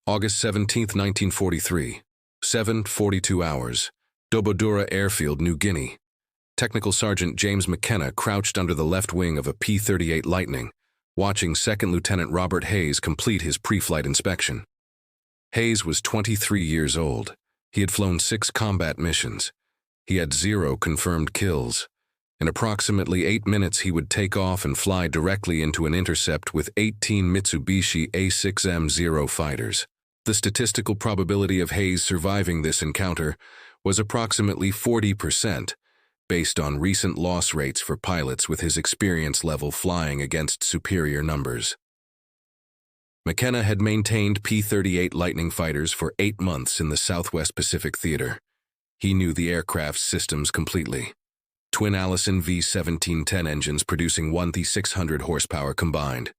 August 17, 1943, 7:42 hours, Dobodura airfield, New Guinea. Technical Sergeant James McKenna crouched under the left wing of a P-38 Lightning, watching Second Lieutenant Robert Hayes complete his pre-flight inspection. Hayes was 23 years old. He had flown 6 combat missions. He had 0 confirmed kills. In approximately 8 minutes, he would take off and fly directly into an intercept with 18 Mitsubishi A6M0 fighters. The statistical probability of Hayes surviving this encounter was approximately 40%, based on recent loss rates for pilots with his experience level flying against superior numbers. McKenna had maintained P-38 Lightning fighters for 8 months in the Southwest Pacific Theater. He knew the aircraft's systems completely. Twin Allison V-1710 engines producing 1,600 horsepower combined.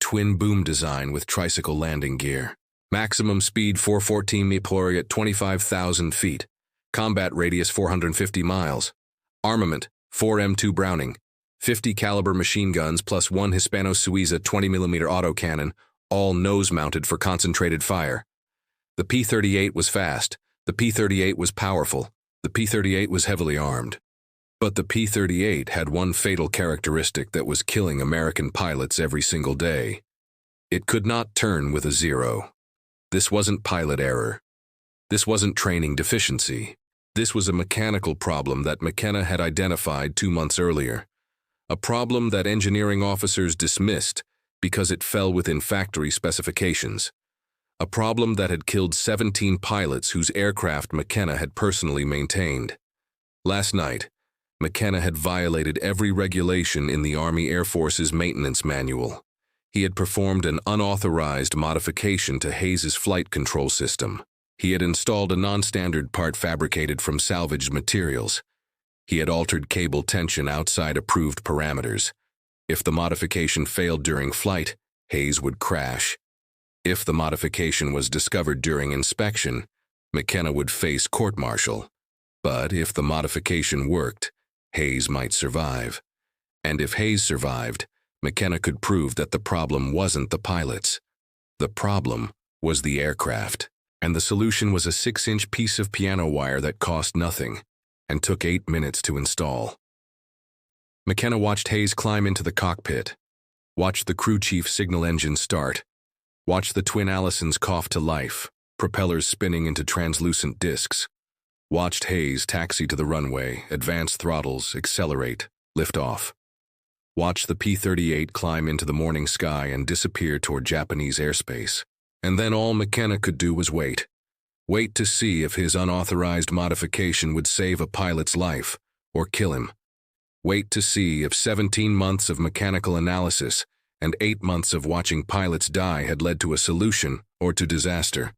Twin boom design with tricycle landing gear. Maximum speed 414 mph at 25,000 feet. Combat radius 450 miles. Armament 4 M2 Browning. 50 caliber machine guns plus 1 Hispano-Suiza 20mm autocannon, all nose-mounted for concentrated fire. The P-38 was fast. The P-38 was powerful. The P-38 was heavily armed. But the P-38 had one fatal characteristic that was killing American pilots every single day. It could not turn with a 0. This wasn't pilot error. This wasn't training deficiency. This was a mechanical problem that McKenna had identified 2 months earlier. A problem that engineering officers dismissed because it fell within factory specifications. A problem that had killed 17 pilots whose aircraft McKenna had personally maintained. Last night, McKenna had violated every regulation in the Army Air Force's maintenance manual. He had performed an unauthorized modification to Hayes's flight control system. He had installed a non-standard part fabricated from salvaged materials. He had altered cable tension outside approved parameters. If the modification failed during flight, Hayes would crash. If the modification was discovered during inspection, McKenna would face court-martial. But if the modification worked, Hayes might survive. And if Hayes survived, McKenna could prove that the problem wasn't the pilots. The problem was the aircraft. And the solution was a 6-inch piece of piano wire that cost nothing and took 8 minutes to install. McKenna watched Hayes climb into the cockpit, watched the crew chief signal engine start, watched the twin Allisons cough to life, propellers spinning into translucent discs, watched Hayes taxi to the runway, advance throttles, accelerate, lift off. Watched the P-38 climb into the morning sky and disappear toward Japanese airspace. And then all McKenna could do was wait. Wait to see if his unauthorized modification would save a pilot's life or kill him. Wait to see if 17 months of mechanical analysis and 8 months of watching pilots die had led to a solution or to disaster.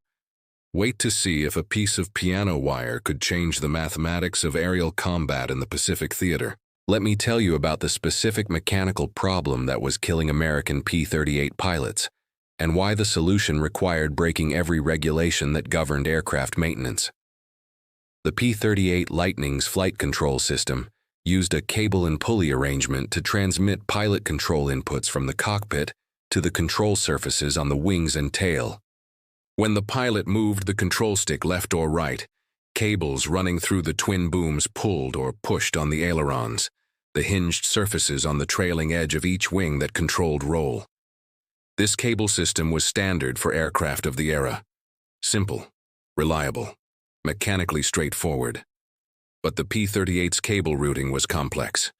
Wait to see if a piece of piano wire could change the mathematics of aerial combat in the Pacific Theater. Let me tell you about the specific mechanical problem that was killing American P-38 pilots, and why the solution required breaking every regulation that governed aircraft maintenance. The P-38 Lightning's flight control system used a cable and pulley arrangement to transmit pilot control inputs from the cockpit to the control surfaces on the wings and tail. When the pilot moved the control stick left or right, cables running through the twin booms pulled or pushed on the ailerons, the hinged surfaces on the trailing edge of each wing that controlled roll. This cable system was standard for aircraft of the era. Simple, reliable, mechanically straightforward. But the P-38's cable routing was complex.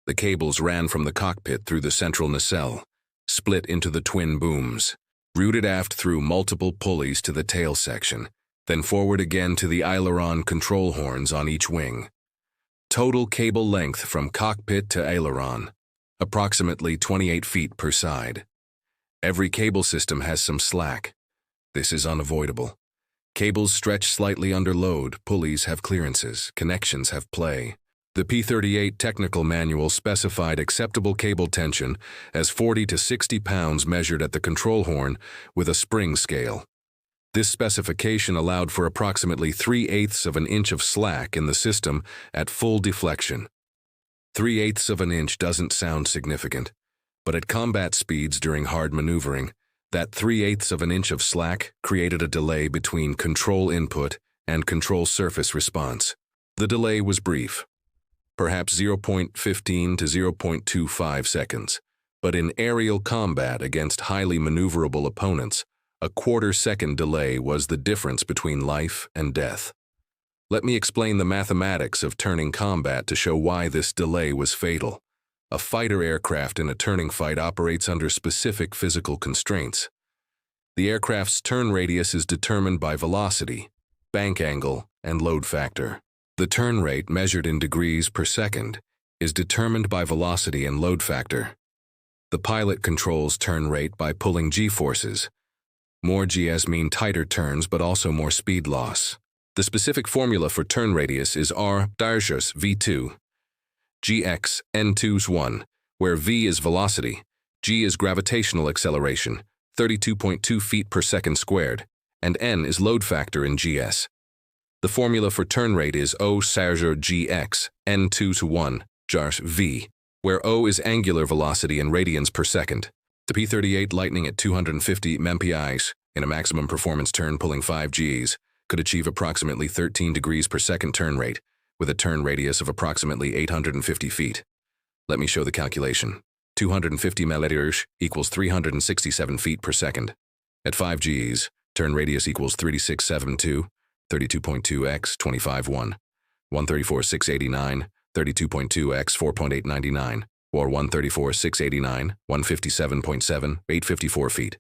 The cables ran from the cockpit through the central nacelle, split into the twin booms, routed aft through multiple pulleys to the tail section, then forward again to the aileron control horns on each wing. Total cable length from cockpit to aileron, approximately 28 feet per side. Every cable system has some slack. This is unavoidable. Cables stretch slightly under load, pulleys have clearances, connections have play. The P-38 technical manual specified acceptable cable tension as 40 to 60 pounds measured at the control horn with a spring scale. This specification allowed for approximately 3/8 of an inch of slack in the system at full deflection. 3/8 of an inch doesn't sound significant, but at combat speeds during hard maneuvering, That 3/8 of an inch of slack created a delay between control input and control surface response. The delay was brief, perhaps 0.15 to 0.25 seconds, but in aerial combat against highly maneuverable opponents, a quarter-second delay was the difference between life and death. Let me explain the mathematics of turning combat to show why this delay was fatal. A fighter aircraft in a turning fight operates under specific physical constraints. The aircraft's turn radius is determined by velocity, bank angle, and load factor. The turn rate, measured in degrees per second, is determined by velocity and load factor. The pilot controls turn rate by pulling g-forces. More gs mean tighter turns, but also more speed loss. The specific formula for turn radius is r Darjas v2, gx n2's 1, where v is velocity, g is gravitational acceleration, 32.2 feet per second squared, and n is load factor in gs. The formula for turn rate is O Sergeant gx n2's 1 jars v, where O is angular velocity in radians per second. The P-38 Lightning at 250 mpis, in a maximum performance turn pulling 5 Gs, could achieve approximately 13 degrees per second turn rate, with a turn radius of approximately 850 feet. Let me show the calculation. 250 milliliters equals 367 feet per second. At 5 Gs, turn radius equals 3672, 32.2 x 25.1, 134,689, 32.2 x 4.899, or 134,689, 157.7, 854 feet.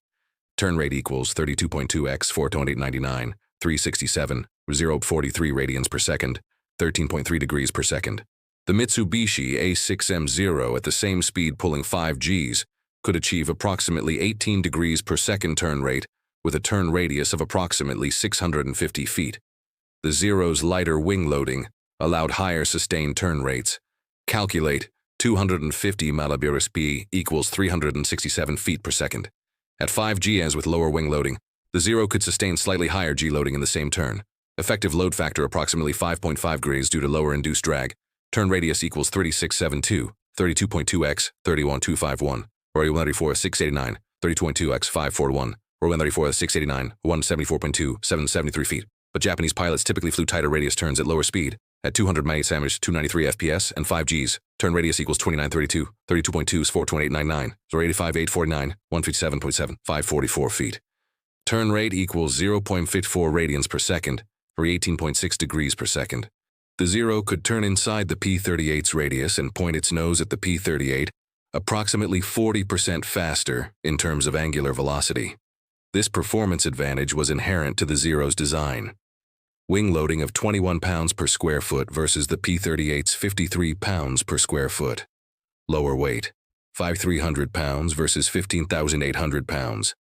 Turn rate equals 32.2 x 4.899, 367, 0.43 radians per second, 13.3 degrees per second. The Mitsubishi A6M0 at the same speed pulling 5 Gs could achieve approximately 18 degrees per second turn rate with a turn radius of approximately 650 feet. The Zero's lighter wing loading allowed higher sustained turn rates. Calculate 250 millibars p equals 367 feet per second. At 5 Gs with lower wing loading, the Zero could sustain slightly higher G loading in the same turn. Effective load factor approximately 5.5 degrees due to lower induced drag. Turn radius equals 3672, 32.2 x 31.251, or 134,689, 32.2 x 541, or 134,689, 174.2, 773 feet. But Japanese pilots typically flew tighter radius turns at lower speed. At 200 miles, 293 FPS, and 5 Gs, turn radius equals 2932, 32.2 is 428.99, or 85,849, 157.7, 544 feet. Turn rate equals 0.54 radians per second, or 18.6 degrees per second. The Zero could turn inside the P-38's radius and point its nose at the P-38, approximately 40% faster in terms of angular velocity. This performance advantage was inherent to the Zero's design. Wing loading of 21 pounds per square foot versus the P-38's 53 pounds per square foot. Lower weight, 5,300 pounds versus 15,800 pounds.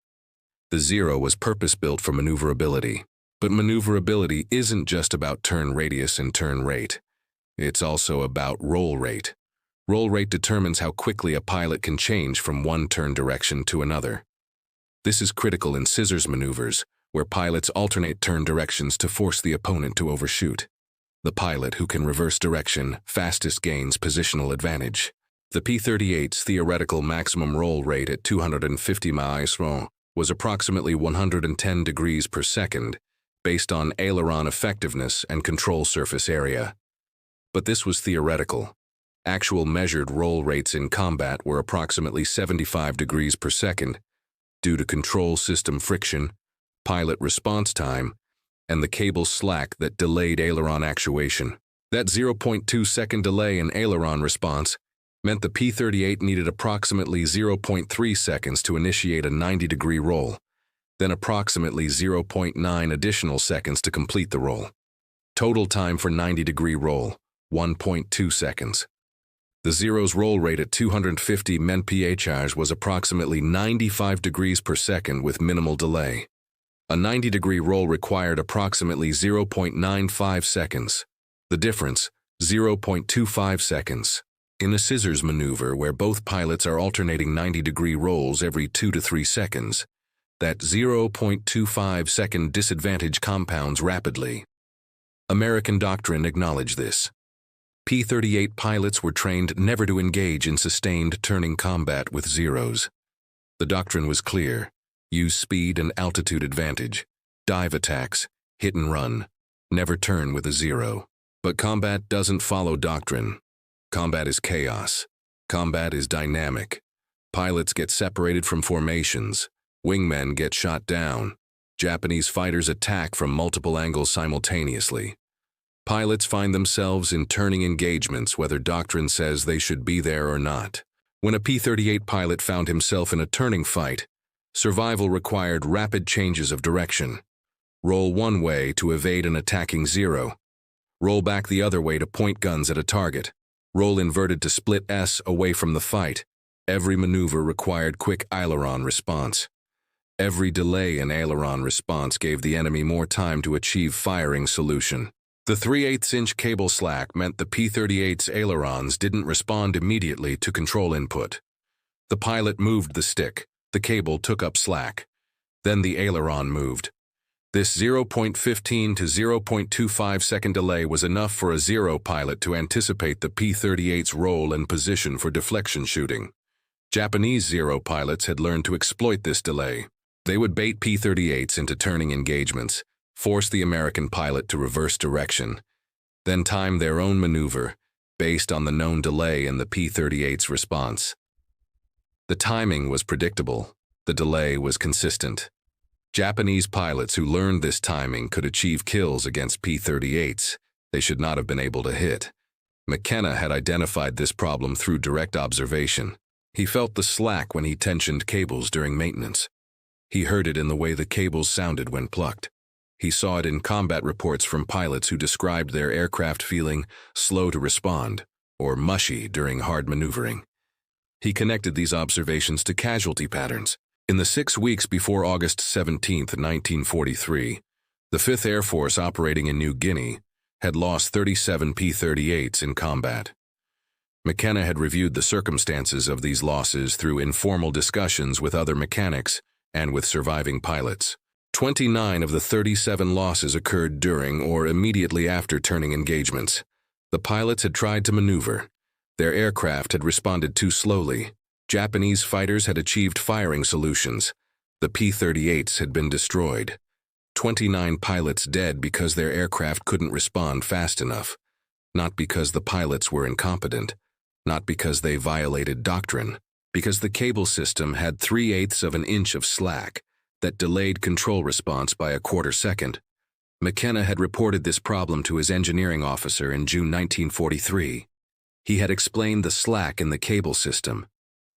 The Zero was purpose-built for maneuverability. But maneuverability isn't just about turn radius and turn rate. It's also about roll rate. Roll rate determines how quickly a pilot can change from one turn direction to another. This is critical in scissors maneuvers, where pilots alternate turn directions to force the opponent to overshoot. The pilot who can reverse direction fastest gains positional advantage. The P-38's theoretical maximum roll rate at 250 miles was approximately 110 degrees per second, based on aileron effectiveness and control surface area. But this was theoretical. Actual measured roll rates in combat were approximately 75 degrees per second due to control system friction, pilot response time, and the cable slack that delayed aileron actuation. That 0.2 second delay in aileron response meant the P-38 needed approximately 0.3 seconds to initiate a 90-degree roll, then approximately 0.9 additional seconds to complete the roll. Total time for 90-degree roll, 1.2 seconds. The Zero's roll rate at 250 mph was approximately 95 degrees per second with minimal delay. A 90-degree roll required approximately 0.95 seconds. The difference, 0.25 seconds. In a scissors maneuver where both pilots are alternating 90-degree rolls every 2 to 3 seconds, that 0.25 second disadvantage compounds rapidly. American doctrine acknowledged this. P-38 pilots were trained never to engage in sustained turning combat with Zeros. The doctrine was clear. Use speed and altitude advantage. Dive attacks. Hit and run. Never turn with a 0. But combat doesn't follow doctrine. Combat is chaos. Combat is dynamic. Pilots get separated from formations. Wingmen get shot down. Japanese fighters attack from multiple angles simultaneously. Pilots find themselves in turning engagements whether doctrine says they should be there or not. When a P-38 pilot found himself in a turning fight, survival required rapid changes of direction. Roll one way to evade an attacking 0. Roll back the other way to point guns at a target. Roll inverted to split S away from the fight. Every maneuver required quick aileron response. Every delay in aileron response gave the enemy more time to achieve firing solution. The 3/8-inch cable slack meant the P-38's ailerons didn't respond immediately to control input. The pilot moved the stick, the cable took up slack. Then the aileron moved. This 0.15 to 0.25 second delay was enough for a 0 pilot to anticipate the P-38's role and position for deflection shooting. Japanese 0 pilots had learned to exploit this delay. They would bait P-38s into turning engagements, force the American pilot to reverse direction, then time their own maneuver based on the known delay in the P-38's response. The timing was predictable. The delay was consistent. Japanese pilots who learned this timing could achieve kills against P-38s they should not have been able to hit. McKenna had identified this problem through direct observation. He felt the slack when he tensioned cables during maintenance. He heard it in the way the cables sounded when plucked. He saw it in combat reports from pilots who described their aircraft feeling slow to respond or mushy during hard maneuvering. He connected these observations to casualty patterns. In the 6 weeks before August 17, 1943, the 5th Air Force operating in New Guinea had lost 37 P-38s in combat. McKenna had reviewed the circumstances of these losses through informal discussions with other mechanics and with surviving pilots. 29 of the 37 losses occurred during or immediately after turning engagements. The pilots had tried to maneuver. Their aircraft had responded too slowly. Japanese fighters had achieved firing solutions. The P-38s had been destroyed. 29 pilots dead because their aircraft couldn't respond fast enough. Not because the pilots were incompetent. Not because they violated doctrine. Because the cable system had 3/8 of an inch of slack that delayed control response by a quarter second. McKenna had reported this problem to his engineering officer in June 1943. He had explained the slack in the cable system.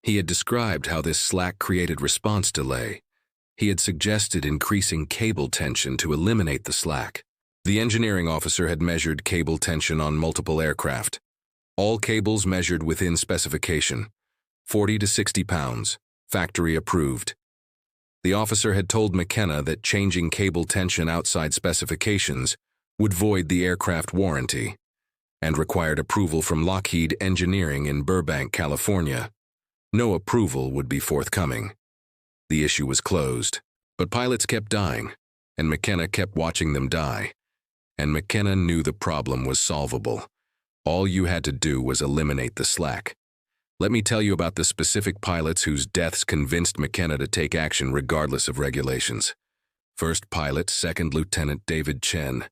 He had described how this slack created response delay. He had suggested increasing cable tension to eliminate the slack. The engineering officer had measured cable tension on multiple aircraft. All cables measured within specification, 40 to 60 pounds, factory approved. The officer had told McKenna that changing cable tension outside specifications would void the aircraft warranty and required approval from Lockheed Engineering in Burbank, California. No approval would be forthcoming. The issue was closed, but pilots kept dying, and McKenna kept watching them die. And McKenna knew the problem was solvable. All you had to do was eliminate the slack. Let me tell you about the specific pilots whose deaths convinced McKenna to take action regardless of regulations. First pilot, Second Lieutenant David Chen,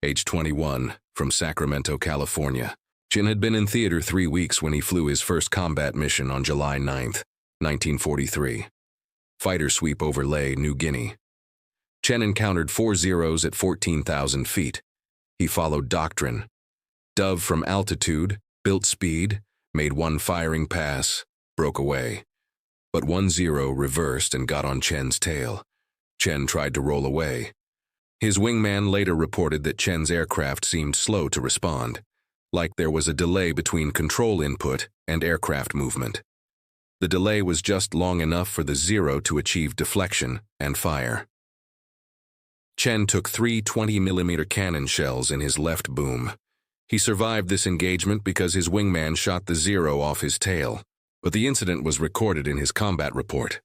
age 21, from Sacramento, California. Chen had been in theater 3 weeks when he flew his first combat mission on July 9, 1943. Fighter sweep over New Guinea. Chen encountered 4 zeros at 14,000 feet. He followed doctrine. Dove from altitude, built speed, made one firing pass, broke away. But 1 0 reversed and got on Chen's tail. Chen tried to roll away. His wingman later reported that Chen's aircraft seemed slow to respond, like there was a delay between control input and aircraft movement. The delay was just long enough for the 0 to achieve deflection and fire. Chen took 3 20mm cannon shells in his left boom. He survived this engagement because his wingman shot the 0 off his tail, but the incident was recorded in his combat report.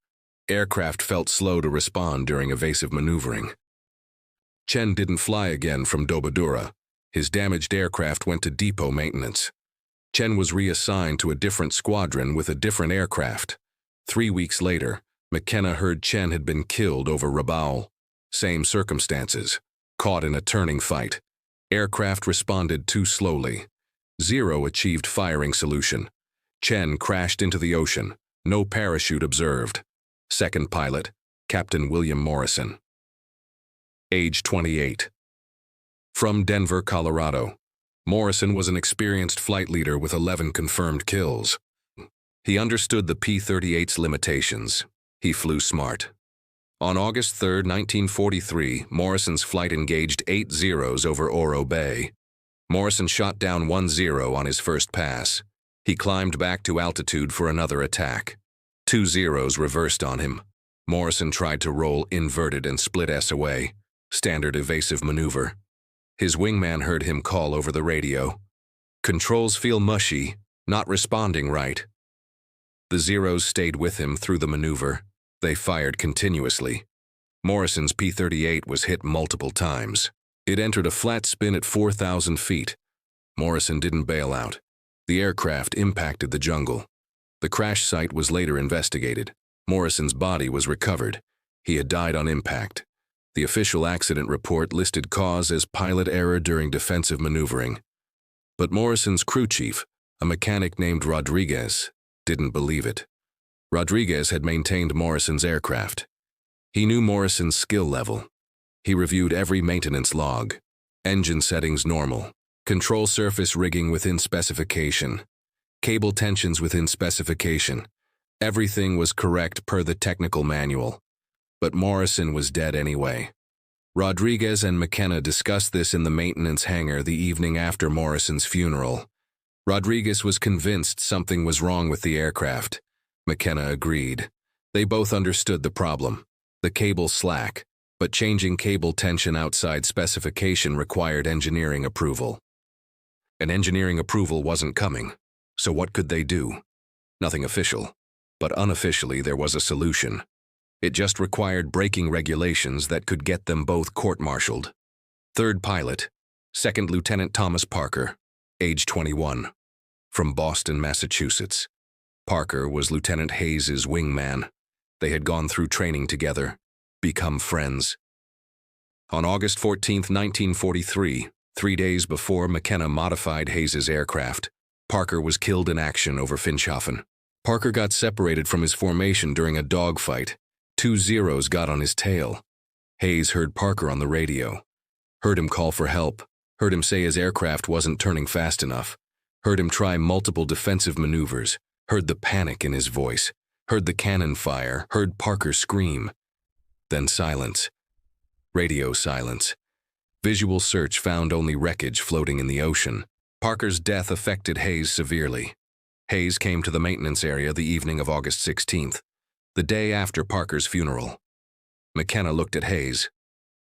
Aircraft felt slow to respond during evasive maneuvering. Chen didn't fly again from Dobodura. His damaged aircraft went to depot maintenance. Chen was reassigned to a different squadron with a different aircraft. 3 weeks later, McKenna heard Chen had been killed over Rabaul. Same circumstances. Caught in a turning fight. Aircraft responded too slowly. Zero achieved firing solution. Chen crashed into the ocean. No parachute observed. Second pilot, Captain William Morrison. Age 28. From Denver, Colorado. Morrison was an experienced flight leader with 11 confirmed kills. He understood the P-38's limitations. He flew smart. On August 3, 1943, Morrison's flight engaged 8 Zeros over Oro Bay. Morrison shot down 1 Zero on his first pass. He climbed back to altitude for another attack. 2 Zeros reversed on him. Morrison tried to roll inverted and split S away. Standard evasive maneuver. His wingman heard him call over the radio. "Controls feel mushy, not responding right." The Zeros stayed with him through the maneuver. They fired continuously. Morrison's P-38 was hit multiple times. It entered a flat spin at 4,000 feet. Morrison didn't bail out. The aircraft impacted the jungle. The crash site was later investigated. Morrison's body was recovered. He had died on impact. The official accident report listed cause as pilot error during defensive maneuvering. But Morrison's crew chief, a mechanic named Rodriguez, didn't believe it. Rodriguez had maintained Morrison's aircraft. He knew Morrison's skill level. He reviewed every maintenance log. Engine settings normal. Control surface rigging within specification. Cable tensions within specification. Everything was correct per the technical manual. But Morrison was dead anyway. Rodriguez and McKenna discussed this in the maintenance hangar the evening after Morrison's funeral. Rodriguez was convinced something was wrong with the aircraft. McKenna agreed. They both understood the problem. The cable slack, but changing cable tension outside specification required engineering approval. And engineering approval wasn't coming, so what could they do? Nothing official, but unofficially there was a solution. It just required braking regulations that could get them both court-martialed. Third pilot, Second Lieutenant Thomas Parker, age 21, from Boston, Massachusetts. Parker was Lieutenant Hayes's wingman. They had gone through training together, become friends. On August 14, 1943, 3 days before McKenna modified Hayes's aircraft, Parker was killed in action over Finschhafen. Parker got separated from his formation during a dogfight. 2 Zeros got on his tail. Hayes heard Parker on the radio. Heard him call for help. Heard him say his aircraft wasn't turning fast enough. Heard him try multiple defensive maneuvers. Heard the panic in his voice. Heard the cannon fire. Heard Parker scream. Then silence. Radio silence. Visual search found only wreckage floating in the ocean. Parker's death affected Hayes severely. Hayes came to the maintenance area the evening of August 16th, the day after Parker's funeral. McKenna looked at Hayes,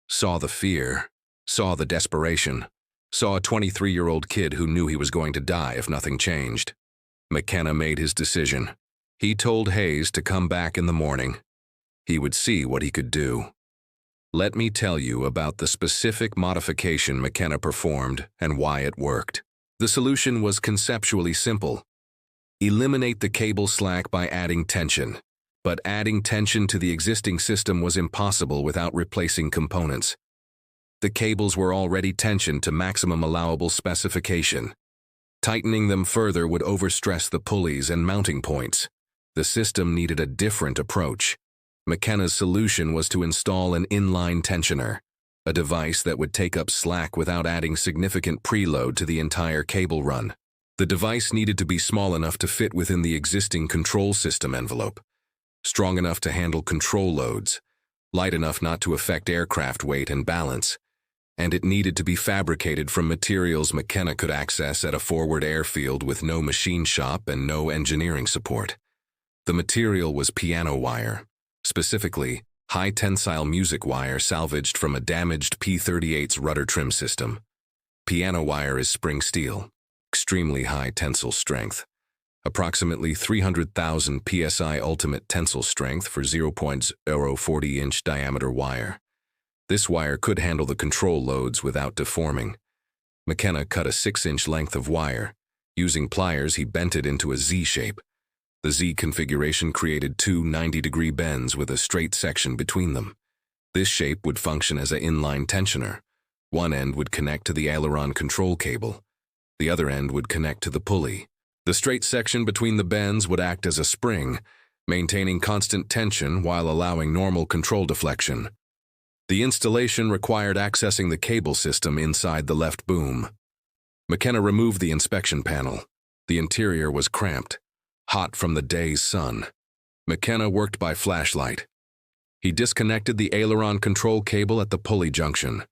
saw the fear, saw the desperation, saw a 23-year-old kid who knew he was going to die if nothing changed. McKenna made his decision. He told Hayes to come back in the morning. He would see what he could do. Let me tell you about the specific modification McKenna performed and why it worked. The solution was conceptually simple. Eliminate the cable slack by adding tension. But adding tension to the existing system was impossible without replacing components. The cables were already tensioned to maximum allowable specification. Tightening them further would overstress the pulleys and mounting points. The system needed a different approach. McKenna's solution was to install an inline tensioner, a device that would take up slack without adding significant preload to the entire cable run. The device needed to be small enough to fit within the existing control system envelope, strong enough to handle control loads, light enough not to affect aircraft weight and balance, and it needed to be fabricated from materials McKenna could access at a forward airfield with no machine shop and no engineering support. The material was piano wire, specifically high-tensile music wire salvaged from a damaged P-38's rudder trim system. Piano wire is spring steel, extremely high tensile strength, approximately 300,000 psi ultimate tensile strength for 0.040-inch diameter wire. This wire could handle the control loads without deforming. McKenna cut a 6-inch length of wire. Using pliers, he bent it into a Z shape. The Z configuration created two 90-degree bends with a straight section between them. This shape would function as an inline tensioner. One end would connect to the aileron control cable. The other end would connect to the pulley. The straight section between the bends would act as a spring, maintaining constant tension while allowing normal control deflection. The installation required accessing the cable system inside the left boom. McKenna removed the inspection panel. The interior was cramped, hot from the day's sun. McKenna worked by flashlight. He disconnected the aileron control cable at the pulley junction.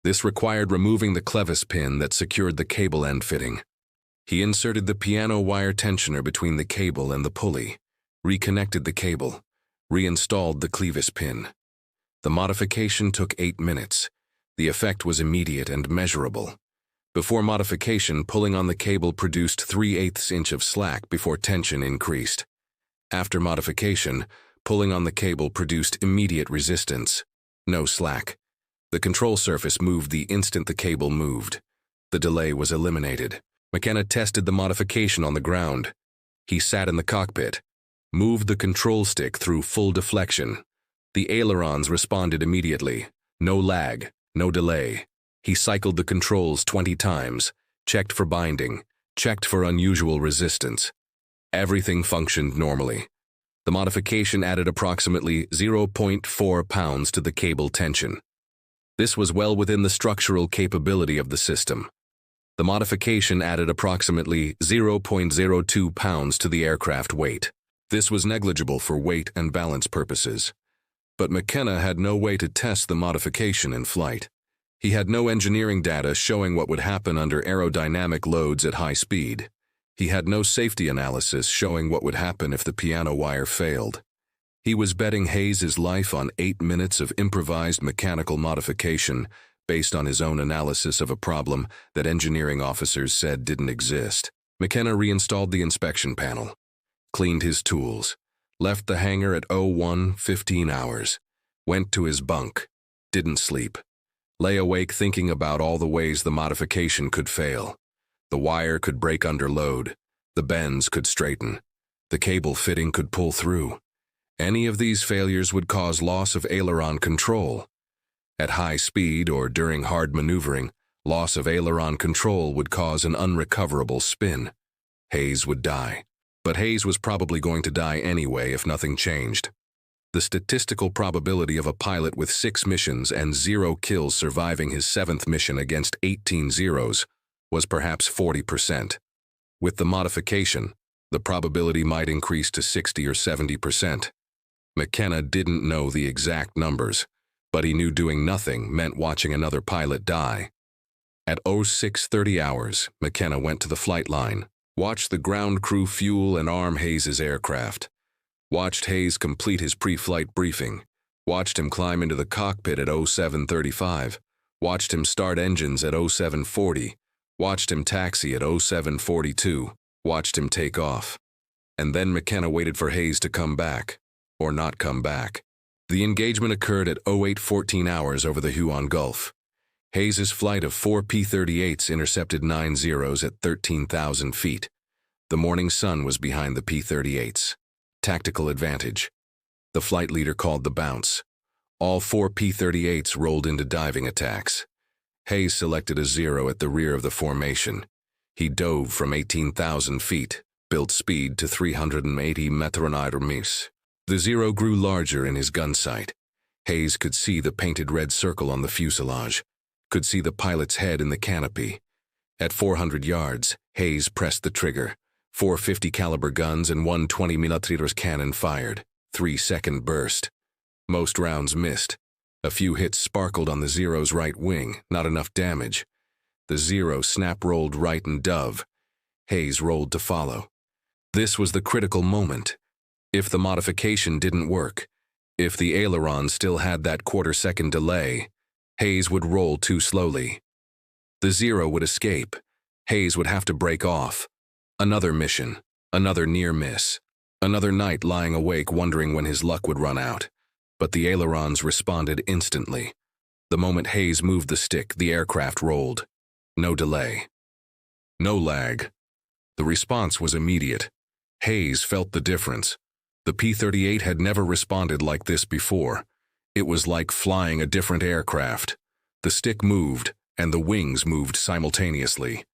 This required removing the clevis pin that secured the cable end fitting. He inserted the piano wire tensioner between the cable and the pulley, reconnected the cable, reinstalled the clevis pin. The modification took 8 minutes. The effect was immediate and measurable. Before modification, pulling on the cable produced 3/8 inch of slack before tension increased. After modification, pulling on the cable produced immediate resistance. No slack. The control surface moved the instant the cable moved. The delay was eliminated. McKenna tested the modification on the ground. He sat in the cockpit, moved the control stick through full deflection. The ailerons responded immediately. No lag, no delay. He cycled the controls 20 times, checked for binding, checked for unusual resistance. Everything functioned normally. The modification added approximately 0.4 pounds to the cable tension. This was well within the structural capability of the system. The modification added approximately 0.02 pounds to the aircraft weight. This was negligible for weight and balance purposes. But McKenna had no way to test the modification in flight. He had no engineering data showing what would happen under aerodynamic loads at high speed. He had no safety analysis showing what would happen if the piano wire failed. He was betting Hayes' life on 8 minutes of improvised mechanical modification based on his own analysis of a problem that engineering officers said didn't exist. McKenna reinstalled the inspection panel, cleaned his tools, left the hangar at 01:15 hours, went to his bunk, didn't sleep, lay awake thinking about all the ways the modification could fail. The wire could break under load, the bends could straighten, the cable fitting could pull through. Any of these failures would cause loss of aileron control. At high speed or during hard maneuvering, loss of aileron control would cause an unrecoverable spin. Hayes would die. But Hayes was probably going to die anyway if nothing changed. The statistical probability of a pilot with 6 missions and 0 kills surviving his 7th mission against 18 zeros was perhaps 40%. With the modification, the probability might increase to 60 or 70%. McKenna didn't know the exact numbers, but he knew doing nothing meant watching another pilot die. At 06:30 hours, McKenna went to the flight line, watched the ground crew fuel and arm Hayes' aircraft, watched Hayes complete his pre-flight briefing, watched him climb into the cockpit at 07:35, watched him start engines at 07:40, watched him taxi at 07:42, watched him take off. And then McKenna waited for Hayes to come back, or not come back. The engagement occurred at 08:14 hours over the Huon Gulf. Hayes' flight of 4 P-38s intercepted 9 zeros at 13,000 feet. The morning sun was behind the P-38s. Tactical advantage. The flight leader called the bounce. All 4 P-38s rolled into diving attacks. Hayes selected a 0 at the rear of the formation. He dove from 18,000 feet, built speed to 380 mph. The 0 grew larger in his gun sight. Hayes could see the painted red circle on the fuselage, could see the pilot's head in the canopy. At 400 yards, Hayes pressed the trigger. 4 50 caliber guns and 1 20 mm cannon fired. 3-second burst. Most rounds missed. A few hits sparkled on the 0's right wing, not enough damage. The 0 snap-rolled right and dove. Hayes rolled to follow. This was the critical moment. If the modification didn't work, if the aileron still had that quarter-second delay, Hayes would roll too slowly. The 0 would escape. Hayes would have to break off. Another mission, another near miss, another night lying awake wondering when his luck would run out. But the ailerons responded instantly. The moment Hayes moved the stick, the aircraft rolled. No delay. No lag. The response was immediate. Hayes felt the difference. The P-38 had never responded like this before. It was like flying a different aircraft. The stick moved, and the wings moved simultaneously.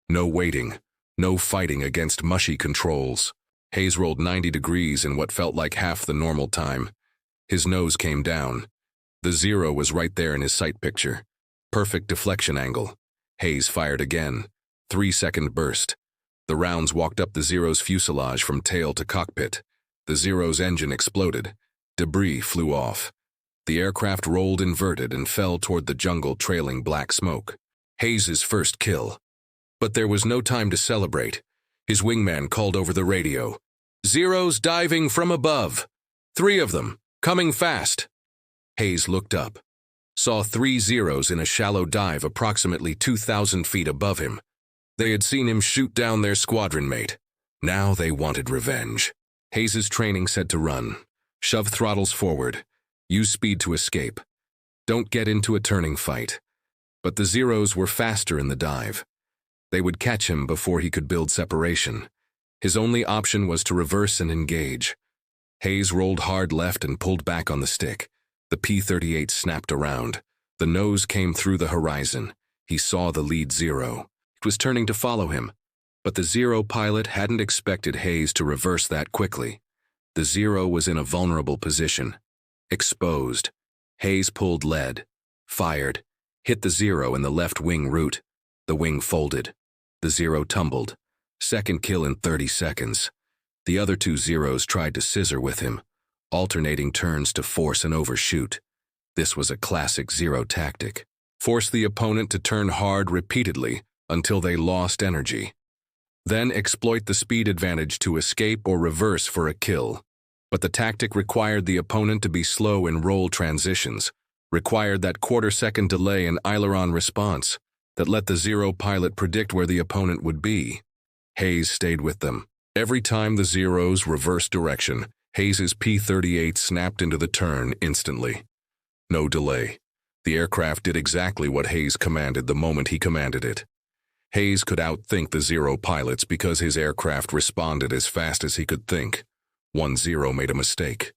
No waiting, no fighting against mushy controls. Hayes rolled 90 degrees in what felt like half the normal time. His nose came down. The Zero was right there in his sight picture. Perfect deflection angle. Hayes fired again. 3-second burst. The rounds walked up the Zero's fuselage from tail to cockpit. The Zero's engine exploded. Debris flew off. The aircraft rolled inverted and fell toward the jungle, trailing black smoke. Hayes's first kill. But there was no time to celebrate. His wingman called over the radio. "Zeros diving from above. 3 of them, coming fast." Hayes looked up. Saw 3 Zeros in a shallow dive approximately 2,000 feet above him. They had seen him shoot down their squadron mate. Now they wanted revenge. Hayes's training said to run. Shove throttles forward. Use speed to escape. Don't get into a turning fight. But the Zeros were faster in the dive. They would catch him before he could build separation. His only option was to reverse and engage. Hayes rolled hard left and pulled back on the stick. The P-38 snapped around. The nose came through the horizon. He saw the lead Zero. It was turning to follow him. But the Zero pilot hadn't expected Hayes to reverse that quickly. The Zero was in a vulnerable position. Exposed. Hayes pulled lead. Fired. Hit the Zero in the left wing root. The wing folded. The Zero tumbled. Second kill in 30 seconds. The other 2 Zeros tried to scissor with him, alternating turns to force and overshoot. This was a classic Zero tactic. Force the opponent to turn hard repeatedly until they lost energy. Then exploit the speed advantage to escape or reverse for a kill. But the tactic required the opponent to be slow in roll transitions, required that quarter-second delay in aileron response that let the Zero pilot predict where the opponent would be. Hayes stayed with them. Every time the Zeros reversed direction, Hayes's P-38 snapped into the turn instantly. No delay. The aircraft did exactly what Hayes commanded the moment he commanded it. Hayes could outthink the Zero pilots because his aircraft responded as fast as he could think. 1 Zero made a mistake.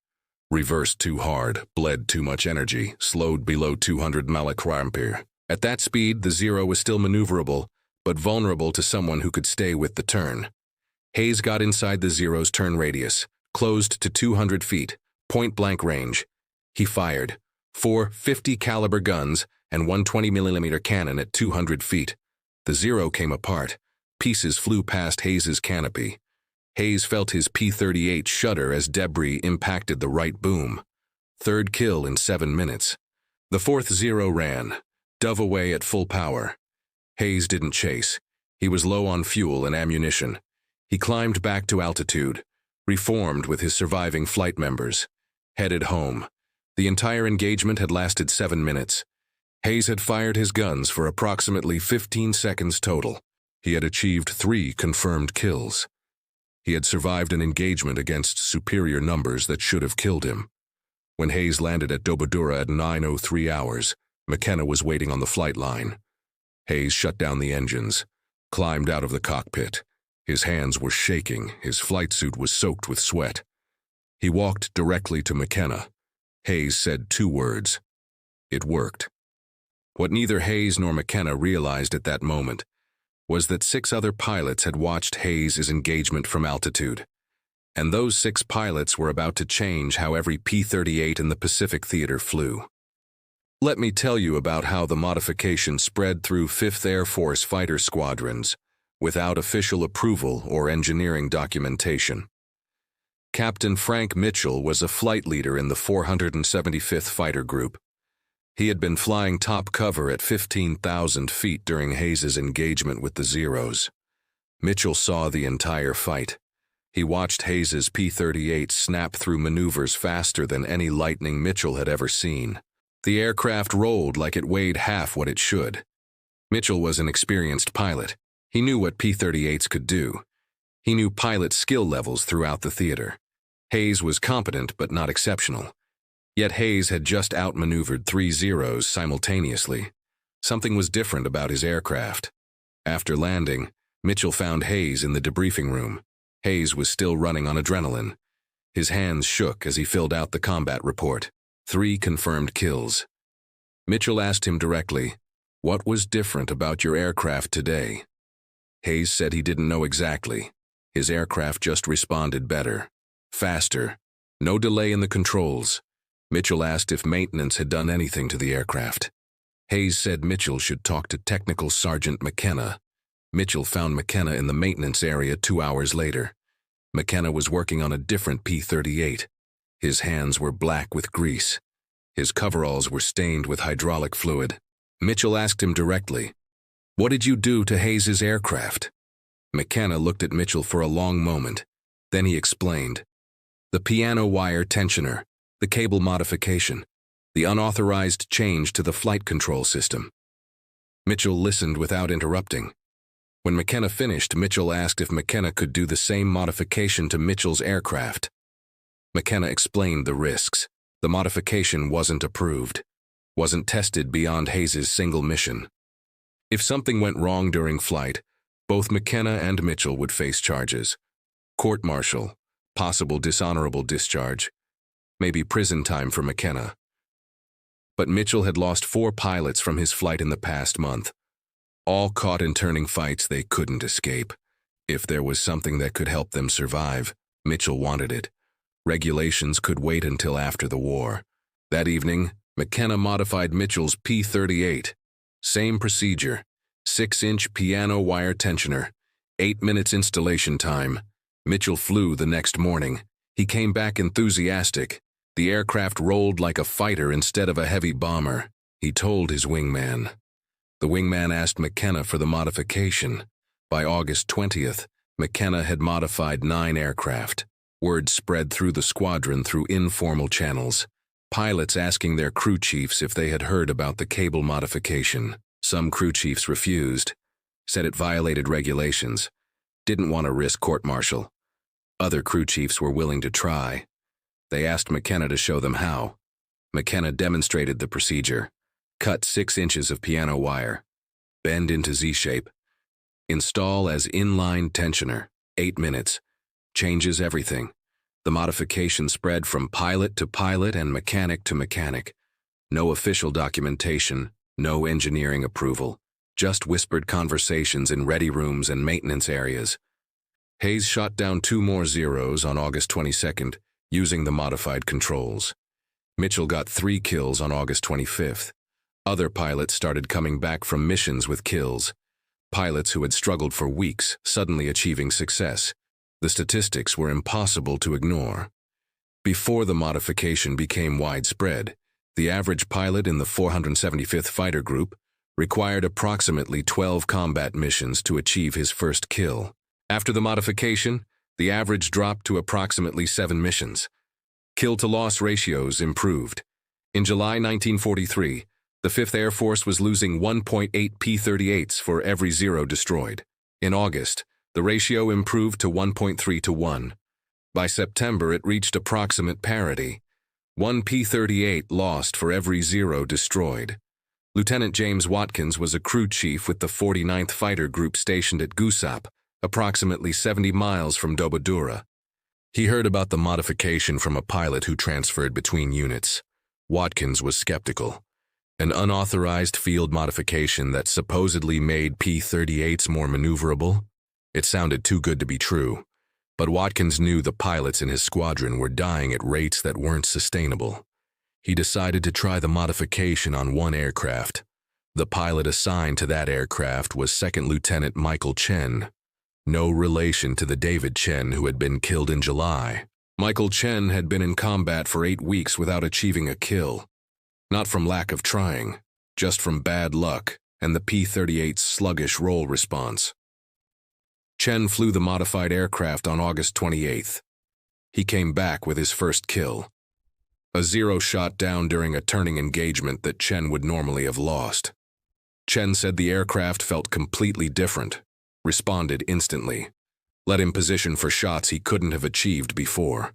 Reversed too hard, bled too much energy, slowed below 200 mAh. At that speed, the Zero was still maneuverable, but vulnerable to someone who could stay with the turn. Hayes got inside the Zero's turn radius, closed to 200 feet, point-blank range. He fired 4 50 caliber guns and 1 20mm cannon at 200 feet. The Zero came apart. Pieces flew past Hayes's canopy. Hayes felt his P-38 shudder as debris impacted the right boom. Third kill in 7 minutes. The 4th Zero ran, dove away at full power. Hayes didn't chase. He was low on fuel and ammunition. He climbed back to altitude, reformed with his surviving flight members, headed home. The entire engagement had lasted 7 minutes. Hayes had fired his guns for approximately 15 seconds total. He had achieved 3 confirmed kills. He had survived an engagement against superior numbers that should have killed him. When Hayes landed at Dobodura at 9:03 hours, McKenna was waiting on the flight line. Hayes shut down the engines, climbed out of the cockpit. His hands were shaking, his flight suit was soaked with sweat. He walked directly to McKenna. Hayes said 2 words. It worked. What neither Hayes nor McKenna realized at that moment was that 6 other pilots had watched Hayes' engagement from altitude. And those 6 pilots were about to change how every P-38 in the Pacific Theater flew. Let me tell you about how the modification spread through 5th Air Force fighter squadrons without official approval or engineering documentation. Captain Frank Mitchell was a flight leader in the 475th Fighter Group. He had been flying top cover at 15,000 feet during Hayes' engagement with the Zeros. Mitchell saw the entire fight. He watched Hayes' P-38 snap through maneuvers faster than any Lightning Mitchell had ever seen. The aircraft rolled like it weighed half what it should. Mitchell was an experienced pilot. He knew what P-38s could do. He knew pilot skill levels throughout the theater. Hayes was competent but not exceptional. Yet Hayes had just outmaneuvered 3 Zeros simultaneously. Something was different about his aircraft. After landing, Mitchell found Hayes in the debriefing room. Hayes was still running on adrenaline. His hands shook as he filled out the combat report. 3 confirmed kills. Mitchell asked him directly, "What was different about your aircraft today?" Hayes said he didn't know exactly. His aircraft just responded better. Faster. No delay in the controls. Mitchell asked if maintenance had done anything to the aircraft. Hayes said Mitchell should talk to Technical Sergeant McKenna. Mitchell found McKenna in the maintenance area 2 hours later. McKenna was working on a different P-38. His hands were black with grease. His coveralls were stained with hydraulic fluid. Mitchell asked him directly, "What did you do to Hayes's aircraft?" McKenna looked at Mitchell for a long moment. Then he explained, "The piano wire tensioner, the cable modification, the unauthorized change to the flight control system." Mitchell listened without interrupting. When McKenna finished, Mitchell asked if McKenna could do the same modification to Mitchell's aircraft. McKenna explained the risks. The modification wasn't approved, wasn't tested beyond Hayes's single mission. If something went wrong during flight, both McKenna and Mitchell would face charges. Court-martial, possible dishonorable discharge, maybe prison time for McKenna. But Mitchell had lost 4 pilots from his flight in the past month, all caught in turning fights they couldn't escape. If there was something that could help them survive, Mitchell wanted it. Regulations could wait until after the war. That evening, McKenna modified Mitchell's P-38. Same procedure, 6-inch piano wire tensioner, 8 minutes installation time. Mitchell flew the next morning. He came back enthusiastic. The aircraft rolled like a fighter instead of a heavy bomber. He told his wingman. The wingman asked McKenna for the modification. By August 20th, McKenna had modified 9 aircraft. Word spread through the squadron through informal channels. Pilots asking their crew chiefs if they had heard about the cable modification. Some crew chiefs refused, said it violated regulations, didn't want to risk court-martial. Other crew chiefs were willing to try. They asked McKenna to show them how. McKenna demonstrated the procedure. Cut 6 inches of piano wire. Bend into Z-shape. Install as inline tensioner. 8 minutes. Changes everything. The modification spread from pilot to pilot and mechanic to mechanic. No official documentation, no engineering approval. Just whispered conversations in ready rooms and maintenance areas. Hayes shot down 2 more Zeros on August 22nd, using the modified controls. Mitchell got 3 kills on August 25th. Other pilots started coming back from missions with kills. Pilots who had struggled for weeks, suddenly achieving success. The statistics were impossible to ignore. Before the modification became widespread, the average pilot in the 475th Fighter Group required approximately 12 combat missions to achieve his first kill. After the modification, the average dropped to approximately 7 missions. Kill-to-loss ratios improved. In July 1943, the 5th Air Force was losing 1.8 P-38s for every Zero destroyed. In August, the ratio improved to 1.3 to 1. By September, it reached approximate parity. 1 P-38 lost for every Zero destroyed. Lieutenant James Watkins was a crew chief with the 49th Fighter Group stationed at Guisap, approximately 70 miles from Dobodura. He heard about the modification from a pilot who transferred between units. Watkins was skeptical. An unauthorized field modification that supposedly made P-38s more maneuverable? It sounded too good to be true. But Watkins knew the pilots in his squadron were dying at rates that weren't sustainable. He decided to try the modification on 1 aircraft. The pilot assigned to that aircraft was 2nd Lieutenant Michael Chen. No relation to the David Chen who had been killed in July. Michael Chen had been in combat for 8 weeks without achieving a kill. Not from lack of trying, just from bad luck and the P-38's sluggish roll response. Chen flew the modified aircraft on August 28th. He came back with his first kill. A Zero shot down during a turning engagement that Chen would normally have lost. Chen said the aircraft felt completely different, responded instantly, let him position for shots he couldn't have achieved before.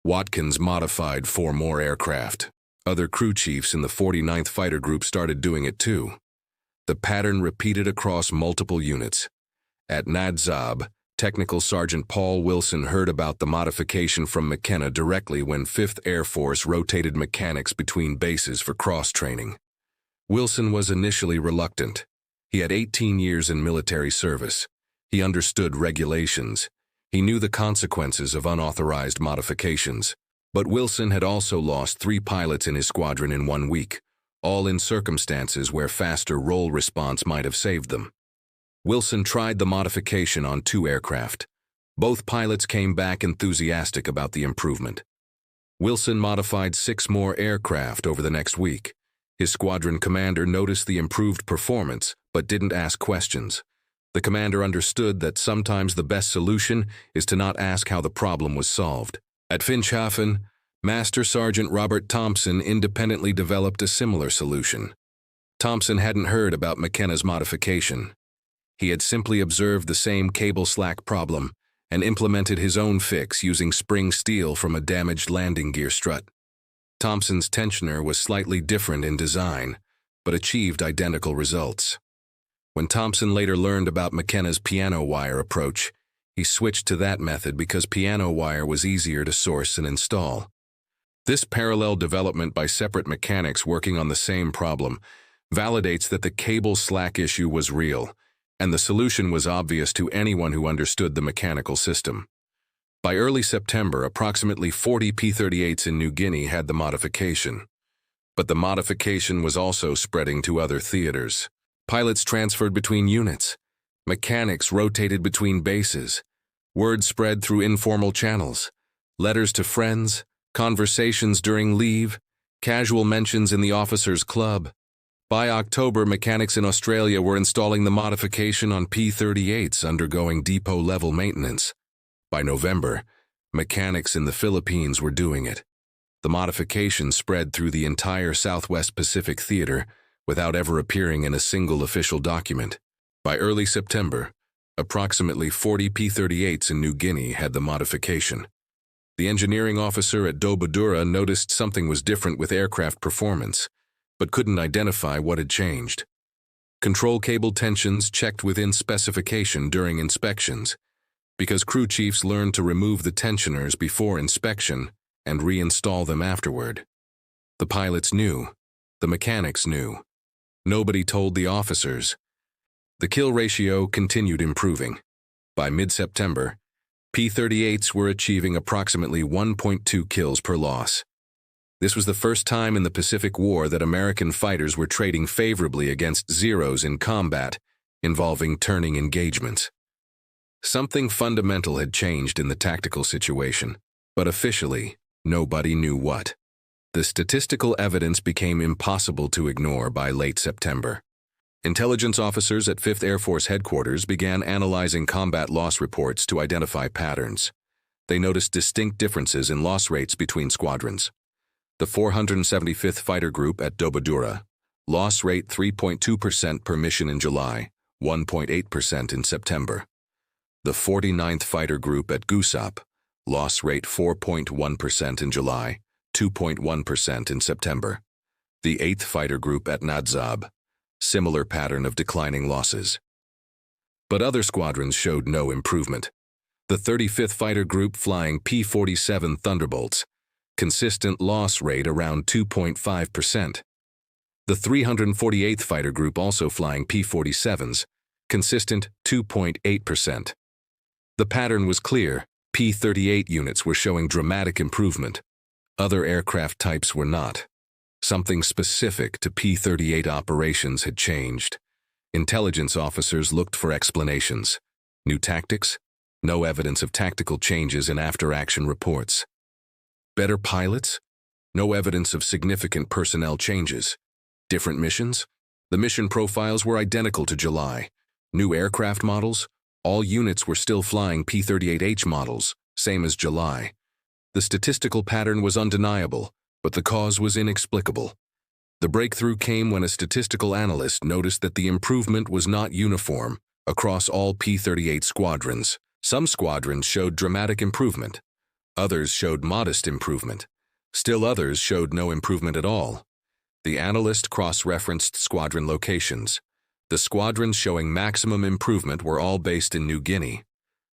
Watkins modified 4 more aircraft. Other crew chiefs in the 49th Fighter Group started doing it too. The pattern repeated across multiple units. At Nadzab, Technical Sergeant Paul Wilson heard about the modification from McKenna directly when 5th Air Force rotated mechanics between bases for cross-training. Wilson was initially reluctant. He had 18 years in military service. He understood regulations. He knew the consequences of unauthorized modifications. But Wilson had also lost 3 pilots in his squadron in 1 week, all in circumstances where faster roll response might have saved them. Wilson tried the modification on 2 aircraft. Both pilots came back enthusiastic about the improvement. Wilson modified 6 more aircraft over the next week. His squadron commander noticed the improved performance, but didn't ask questions. The commander understood that sometimes the best solution is to not ask how the problem was solved. At Finchhafen, Master Sergeant Robert Thompson independently developed a similar solution. Thompson hadn't heard about McKenna's modification. He had simply observed the same cable slack problem and implemented his own fix using spring steel from a damaged landing gear strut. Thompson's tensioner was slightly different in design, but achieved identical results. When Thompson later learned about McKenna's piano wire approach, he switched to that method because piano wire was easier to source and install. This parallel development by separate mechanics working on the same problem validates that the cable slack issue was real, and the solution was obvious to anyone who understood the mechanical system. By early September, approximately 40 P-38s in New Guinea had the modification. But the modification was also spreading to other theaters. Pilots transferred between units. Mechanics rotated between bases. Word spread through informal channels. Letters to friends, conversations during leave, casual mentions in the officers' club. By October, mechanics in Australia were installing the modification on P-38s undergoing depot-level maintenance. By November, mechanics in the Philippines were doing it. The modification spread through the entire Southwest Pacific Theater without ever appearing in a single official document. By early September, approximately 40 P-38s in New Guinea had the modification. The engineering officer at Dobodura noticed something was different with aircraft performance, but couldn't identify what had changed. Control cable tensions checked within specification during inspections, because crew chiefs learned to remove the tensioners before inspection and reinstall them afterward. The pilots knew. The mechanics knew. Nobody told the officers. The kill ratio continued improving. By mid-September, P-38s were achieving approximately 1.2 kills per loss. This was the first time in the Pacific War that American fighters were trading favorably against zeros in combat involving turning engagements. Something fundamental had changed in the tactical situation, but officially, nobody knew what. The statistical evidence became impossible to ignore by late September. Intelligence officers at 5th Air Force Headquarters began analyzing combat loss reports to identify patterns. They noticed distinct differences in loss rates between squadrons. The 475th Fighter Group at Dobodura, loss rate 3.2% per mission in July, 1.8% in September. The 49th Fighter Group at Gusap, loss rate 4.1% in July, 2.1% in September. The 8th Fighter Group at Nadzab, similar pattern of declining losses. But other squadrons showed no improvement. The 35th Fighter Group flying P-47 Thunderbolts, consistent loss rate around 2.5%. The 348th Fighter Group also flying P-47s, consistent 2.8%. The pattern was clear. P-38 units were showing dramatic improvement. Other aircraft types were not. Something specific to P-38 operations had changed. Intelligence officers looked for explanations. New tactics? No evidence of tactical changes in after-action reports. Better pilots? No evidence of significant personnel changes. Different missions? The mission profiles were identical to July. New aircraft models? All units were still flying P-38H models, same as July. The statistical pattern was undeniable, but the cause was inexplicable. The breakthrough came when a statistical analyst noticed that the improvement was not uniform across all P-38 squadrons. Some squadrons showed dramatic improvement. Others showed modest improvement. Still others showed no improvement at all. The analyst cross-referenced squadron locations. The squadrons showing maximum improvement were all based in New Guinea.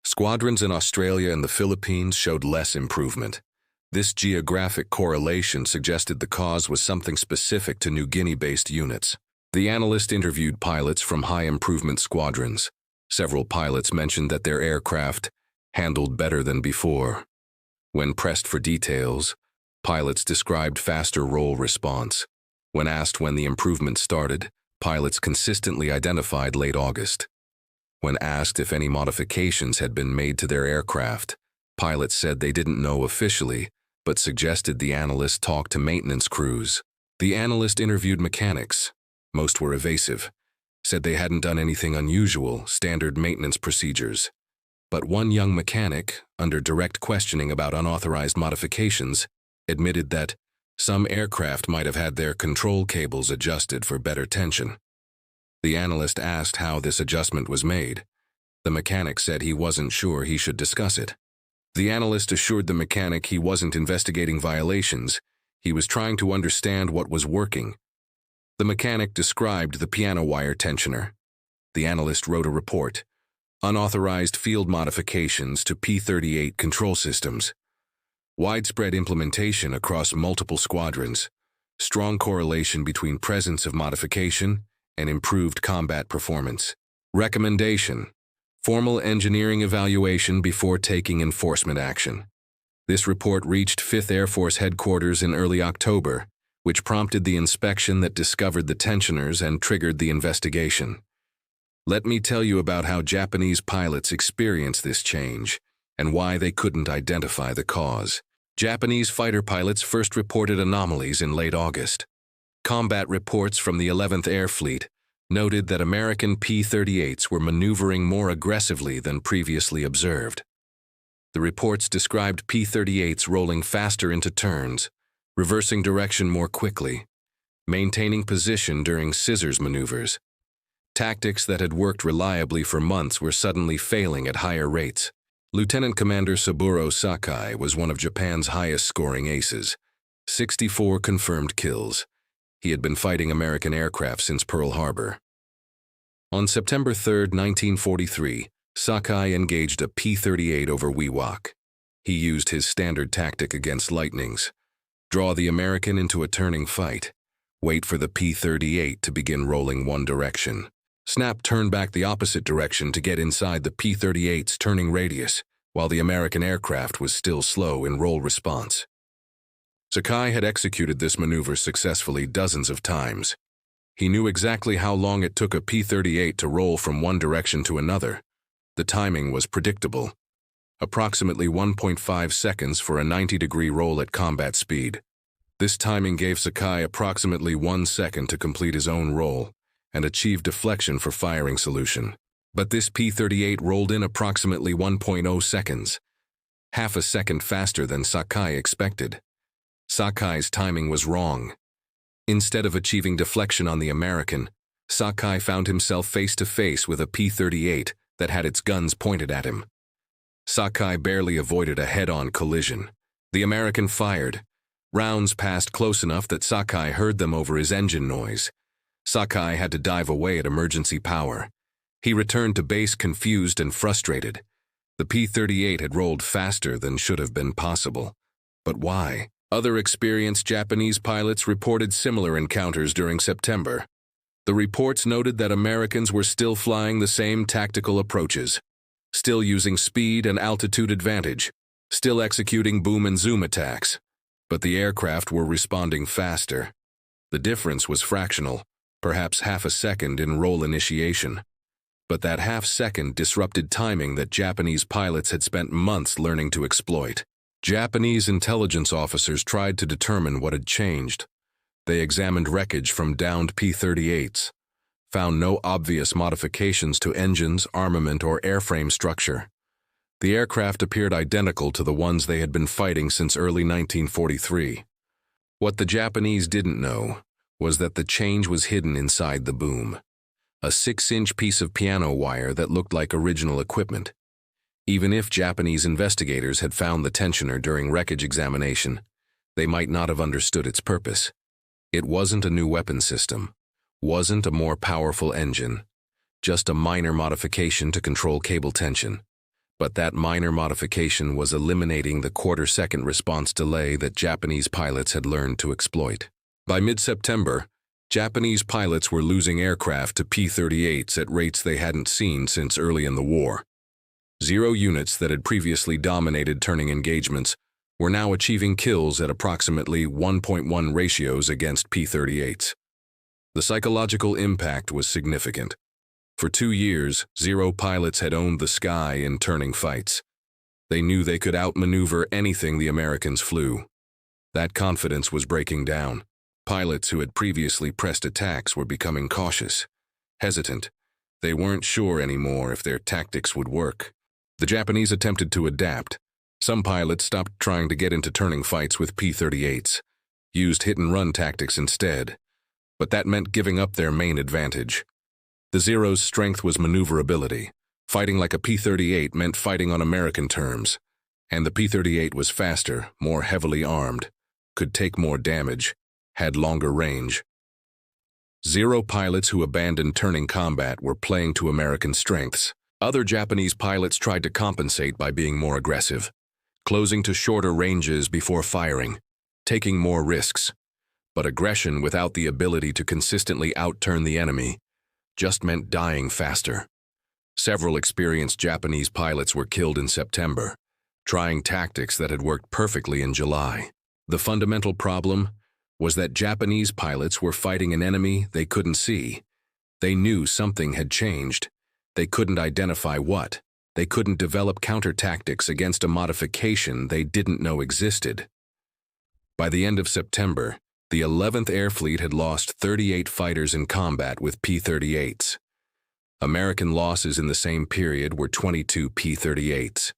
Squadrons in Australia and the Philippines showed less improvement. This geographic correlation suggested the cause was something specific to New Guinea-based units. The analyst interviewed pilots from high-improvement squadrons. Several pilots mentioned that their aircraft handled better than before. When pressed for details, pilots described faster roll response. When asked when the improvement started, pilots consistently identified late August. When asked if any modifications had been made to their aircraft, pilots said they didn't know officially, but suggested the analyst talk to maintenance crews. The analyst interviewed mechanics. Most were evasive, said they hadn't done anything unusual, standard maintenance procedures. But one young mechanic, under direct questioning about unauthorized modifications, admitted that some aircraft might have had their control cables adjusted for better tension. The analyst asked how this adjustment was made. The mechanic said he wasn't sure he should discuss it. The analyst assured the mechanic he wasn't investigating violations, he was trying to understand what was working. The mechanic described the piano wire tensioner. The analyst wrote a report, Unauthorized Field Modifications to P-38 Control Systems. Widespread implementation across multiple squadrons. Strong correlation between presence of modification and improved combat performance. Recommendation: formal engineering evaluation before taking enforcement action. This report reached 5th Air Force Headquarters in early October, which prompted the inspection that discovered the tensioners and triggered the investigation. Let me tell you about how Japanese pilots experienced this change and why they couldn't identify the cause. Japanese fighter pilots first reported anomalies in late August. Combat reports from the 11th Air Fleet noted that American P-38s were maneuvering more aggressively than previously observed. The reports described P-38s rolling faster into turns, reversing direction more quickly, maintaining position during scissors maneuvers. Tactics that had worked reliably for months were suddenly failing at higher rates. Lieutenant Commander Saburo Sakai was one of Japan's highest-scoring aces, 64 confirmed kills. He had been fighting American aircraft since Pearl Harbor. On September 3, 1943, Sakai engaged a P-38 over WWII. He used his standard tactic against lightnings: draw the American into a turning fight, wait for the P-38 to begin rolling one direction, snap turn back the opposite direction to get inside the P-38's turning radius, while the American aircraft was still slow in roll response. Sakai had executed this maneuver successfully dozens of times. He knew exactly how long it took a P-38 to roll from one direction to another. The timing was predictable. Approximately 1.5 seconds for a 90-degree roll at combat speed. This timing gave Sakai approximately 1 second to complete his own roll and achieve deflection for firing solution. But this P-38 rolled in approximately 1.0 seconds, half a second faster than Sakai expected. Sakai's timing was wrong. Instead of achieving deflection on the American, Sakai found himself face-to-face with a P-38 that had its guns pointed at him. Sakai barely avoided a head-on collision. The American fired. Rounds passed close enough that Sakai heard them over his engine noise. Sakai had to dive away at emergency power. He returned to base confused and frustrated. The P-38 had rolled faster than should have been possible. But why? Other experienced Japanese pilots reported similar encounters during September. The reports noted that Americans were still flying the same tactical approaches, still using speed and altitude advantage, still executing boom and zoom attacks. But the aircraft were responding faster. The difference was fractional, perhaps half a second in roll initiation. But that half second disrupted timing that Japanese pilots had spent months learning to exploit. Japanese intelligence officers tried to determine what had changed. They examined wreckage from downed P-38s, found no obvious modifications to engines, armament, or airframe structure. The aircraft appeared identical to the ones they had been fighting since early 1943. What the Japanese didn't know was that the change was hidden inside the boom, a 6-inch piece of piano wire that looked like original equipment. Even if Japanese investigators had found the tensioner during wreckage examination, they might not have understood its purpose. It wasn't a new weapon system, wasn't a more powerful engine, just a minor modification to control cable tension. But that minor modification was eliminating the quarter-second response delay that Japanese pilots had learned to exploit. By mid-September, Japanese pilots were losing aircraft to P-38s at rates they hadn't seen since early in the war. Zero units that had previously dominated turning engagements were now achieving kills at approximately 1.1 ratios against P-38s. The psychological impact was significant. For 2 years, Zero pilots had owned the sky in turning fights. They knew they could outmaneuver anything the Americans flew. That confidence was breaking down. Pilots who had previously pressed attacks were becoming cautious, hesitant. They weren't sure anymore if their tactics would work. The Japanese attempted to adapt. Some pilots stopped trying to get into turning fights with P-38s, used hit-and-run tactics instead. But that meant giving up their main advantage. The Zero's strength was maneuverability. Fighting like a P-38 meant fighting on American terms. And the P-38 was faster, more heavily armed, could take more damage, had longer range. Zero pilots who abandoned turning combat were playing to American strengths. Other Japanese pilots tried to compensate by being more aggressive, closing to shorter ranges before firing, taking more risks. But aggression without the ability to consistently outturn the enemy just meant dying faster. Several experienced Japanese pilots were killed in September, trying tactics that had worked perfectly in July. The fundamental problem was that Japanese pilots were fighting an enemy they couldn't see. They knew something had changed. They couldn't identify what. They couldn't develop counter-tactics against a modification they didn't know existed. By the end of September, the 11th Air Fleet had lost 38 fighters in combat with P-38s. American losses in the same period were 22 P-38s.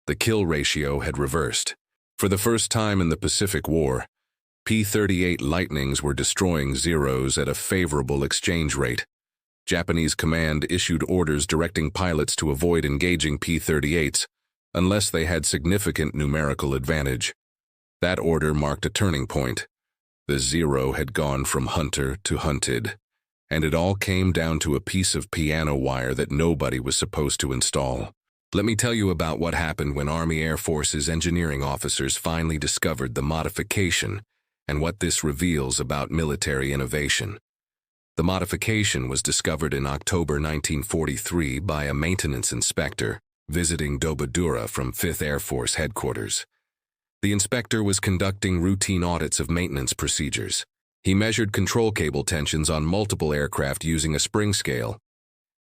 The kill ratio had reversed. For the first time in the Pacific War, P-38 Lightnings were destroying Zeros at a favorable exchange rate. Japanese command issued orders directing pilots to avoid engaging P-38s unless they had significant numerical advantage. That order marked a turning point. The Zero had gone from hunter to hunted, and it all came down to a piece of piano wire that nobody was supposed to install. Let me tell you about what happened when Army Air Force's engineering officers finally discovered the modification and what this reveals about military innovation. The modification was discovered in October 1943 by a maintenance inspector visiting Dobodura from 5th Air Force headquarters. The inspector was conducting routine audits of maintenance procedures. He measured control cable tensions on multiple aircraft using a spring scale.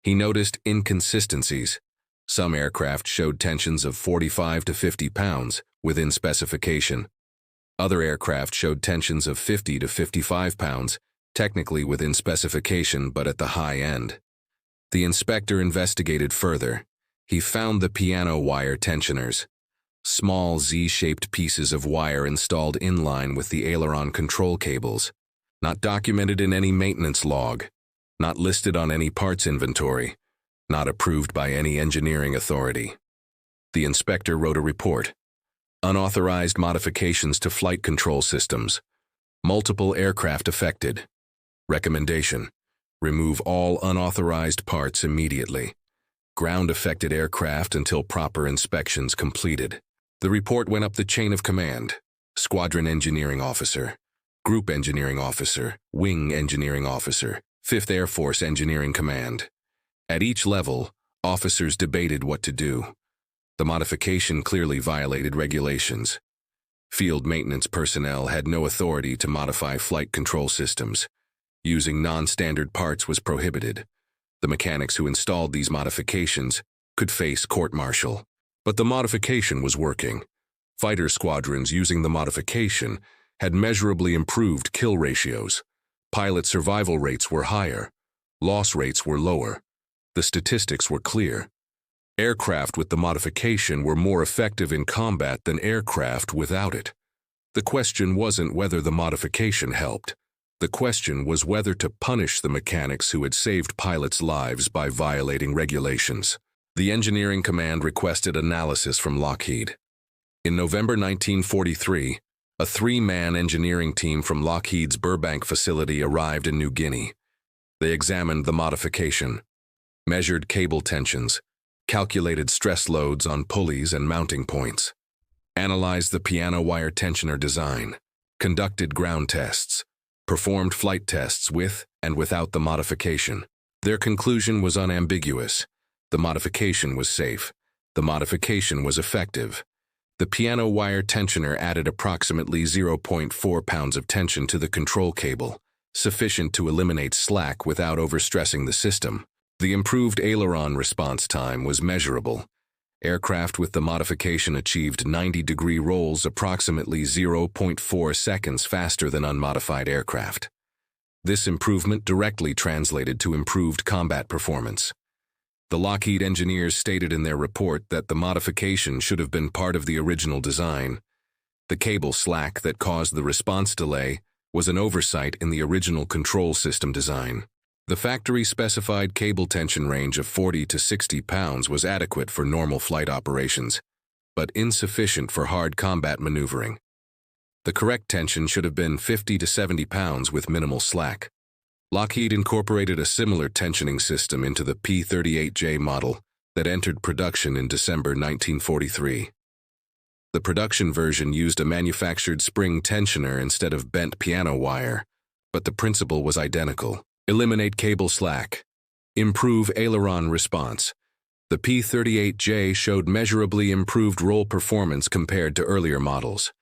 He noticed inconsistencies. Some aircraft showed tensions of 45 to 50 pounds within specification. Other aircraft showed tensions of 50 to 55 pounds, technically within specification but at the high end. The inspector investigated further. He found the piano wire tensioners, small Z-shaped pieces of wire installed in line with the aileron control cables, not documented in any maintenance log, not listed on any parts inventory, not approved by any engineering authority. The inspector wrote a report. Unauthorized modifications to flight control systems. Multiple aircraft affected. Recommendation: remove all unauthorized parts immediately. Ground-affected aircraft until proper inspections completed. The report went up the chain of command. Squadron Engineering Officer, Group Engineering Officer, Wing Engineering Officer, 5th Air Force Engineering Command. At each level, officers debated what to do. The modification clearly violated regulations. Field maintenance personnel had no authority to modify flight control systems. Using non-standard parts was prohibited. The mechanics who installed these modifications could face court-martial. But the modification was working. Fighter squadrons using the modification had measurably improved kill ratios. Pilot survival rates were higher. Loss rates were lower. The statistics were clear. Aircraft with the modification were more effective in combat than aircraft without it. The question wasn't whether the modification helped. The question was whether to punish the mechanics who had saved pilots' lives by violating regulations. The engineering command requested analysis from Lockheed. In November 1943, a 3-man engineering team from Lockheed's Burbank facility arrived in New Guinea. They examined the modification, measured cable tensions, calculated stress loads on pulleys and mounting points, analyzed the piano wire tensioner design, conducted ground tests, performed flight tests with and without the modification. Their conclusion was unambiguous. The modification was safe. The modification was effective. The piano wire tensioner added approximately 0.4 pounds of tension to the control cable, sufficient to eliminate slack without overstressing the system. The improved aileron response time was measurable. Aircraft with the modification achieved 90-degree rolls approximately 0.4 seconds faster than unmodified aircraft. This improvement directly translated to improved combat performance. The Lockheed engineers stated in their report that the modification should have been part of the original design. The cable slack that caused the response delay was an oversight in the original control system design. The factory-specified cable tension range of 40 to 60 pounds was adequate for normal flight operations, but insufficient for hard combat maneuvering. The correct tension should have been 50 to 70 pounds with minimal slack. Lockheed incorporated a similar tensioning system into the P-38J model that entered production in December 1943. The production version used a manufactured spring tensioner instead of bent piano wire, but the principle was identical. Eliminate cable slack. Improve aileron response. The P-38J showed measurably improved roll performance compared to earlier models.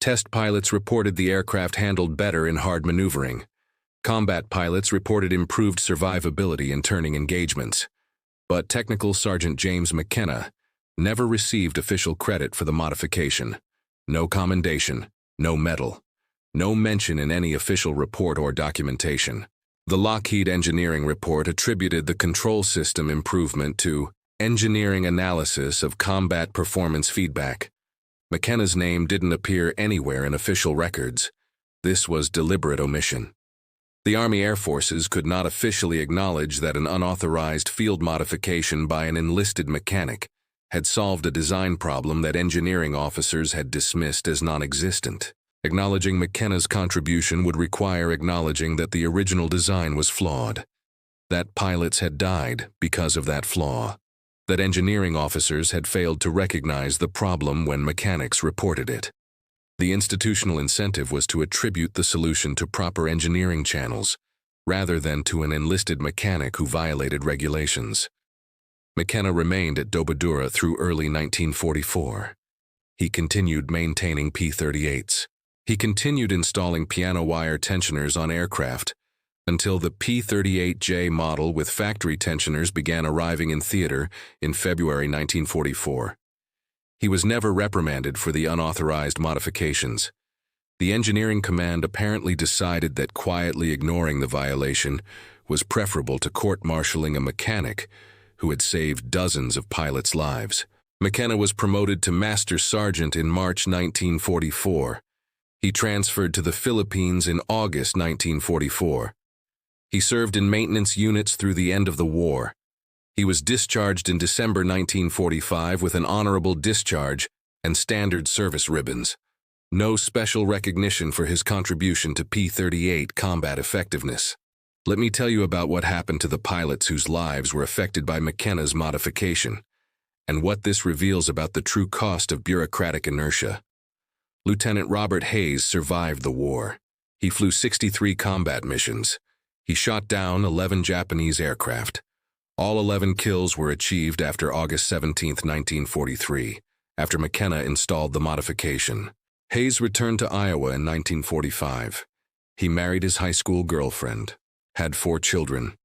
Test pilots reported the aircraft handled better in hard maneuvering. Combat pilots reported improved survivability in turning engagements. But Technical Sergeant James McKenna never received official credit for the modification. No commendation, no medal, no mention in any official report or documentation. The Lockheed engineering report attributed the control system improvement to engineering analysis of combat performance feedback. McKenna's name didn't appear anywhere in official records. This was deliberate omission. The Army Air Forces could not officially acknowledge that an unauthorized field modification by an enlisted mechanic had solved a design problem that engineering officers had dismissed as non-existent. Acknowledging McKenna's contribution would require acknowledging that the original design was flawed, that pilots had died because of that flaw, that engineering officers had failed to recognize the problem when mechanics reported it. The institutional incentive was to attribute the solution to proper engineering channels, rather than to an enlisted mechanic who violated regulations. McKenna remained at Dobodura through early 1944. He continued maintaining P-38s. He continued installing piano wire tensioners on aircraft until the P-38J model with factory tensioners began arriving in theater in February 1944. He was never reprimanded for the unauthorized modifications. The engineering command apparently decided that quietly ignoring the violation was preferable to court-martialing a mechanic who had saved dozens of pilots' lives. McKenna was promoted to Master Sergeant in March 1944. He transferred to the Philippines in August 1944. He served in maintenance units through the end of the war. He was discharged in December 1945 with an honorable discharge and standard service ribbons. No special recognition for his contribution to P-38 combat effectiveness. Let me tell you about what happened to the pilots whose lives were affected by McKenna's modification, and what this reveals about the true cost of bureaucratic inertia. Lieutenant Robert Hayes survived the war. He flew 63 combat missions. He shot down 11 Japanese aircraft. All 11 kills were achieved after August 17, 1943, after McKenna installed the modification. Hayes returned to Iowa in 1945. He married his high school girlfriend, had 4 children,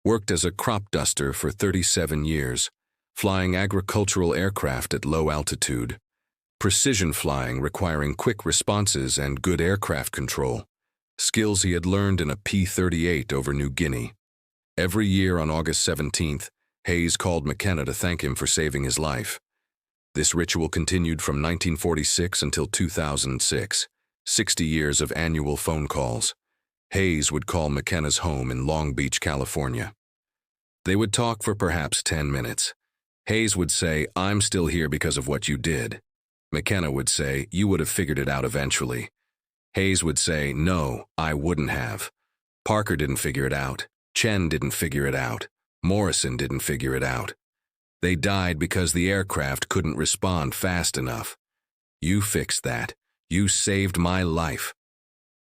worked as a crop duster for 37 years, flying agricultural aircraft at low altitude, precision flying requiring quick responses and good aircraft control, skills he had learned in a P-38 over New Guinea. Every year on August 17th, Hayes called McKenna to thank him for saving his life. This ritual continued from 1946 until 2006, 60 years of annual phone calls. Hayes would call McKenna's home in Long Beach, California. They would talk for perhaps 10 minutes. Hayes would say, "I'm still here because of what you did." McKenna would say, "You would have figured it out eventually." Hayes would say, "No, I wouldn't have. Parker didn't figure it out. Chen didn't figure it out. Morrison didn't figure it out. They died because the aircraft couldn't respond fast enough. You fixed that. You saved my life.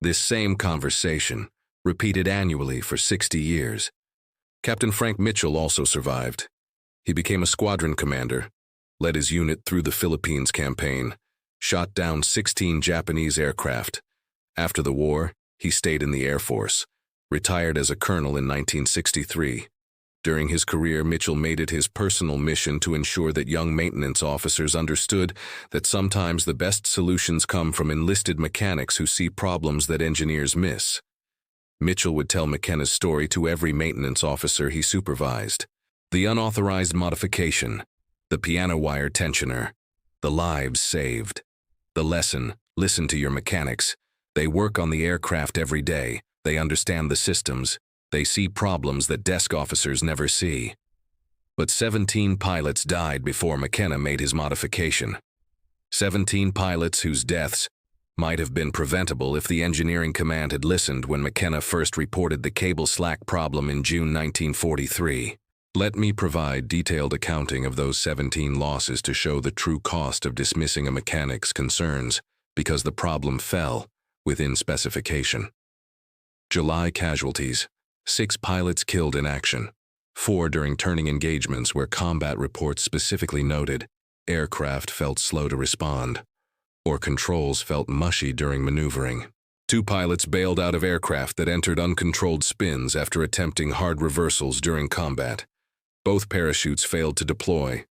This same conversation, repeated annually for 60 years. Captain Frank Mitchell also survived. He became a squadron commander, led his unit through the Philippines campaign, shot down 16 Japanese aircraft. After the war, he stayed in the Air Force, retired as a colonel in 1963. During his career, Mitchell made it his personal mission to ensure that young maintenance officers understood that sometimes the best solutions come from enlisted mechanics who see problems that engineers miss. Mitchell would tell McKenna's story to every maintenance officer he supervised. The unauthorized modification, the piano wire tensioner, the lives saved. The lesson, listen to your mechanics. They work on the aircraft every day. They understand the systems. They see problems that desk officers never see. But 17 pilots died before McKenna made his modification. 17 pilots whose deaths might have been preventable if the engineering command had listened when McKenna first reported the cable slack problem in June 1943. Let me provide detailed accounting of those 17 losses to show the true cost of dismissing a mechanic's concerns because the problem fell within specification. July casualties: 6 pilots killed in action, 4 during turning engagements where combat reports specifically noted aircraft felt slow to respond, or controls felt mushy during maneuvering. 2 pilots bailed out of aircraft that entered uncontrolled spins after attempting hard reversals during combat. Both parachutes failed to deploy.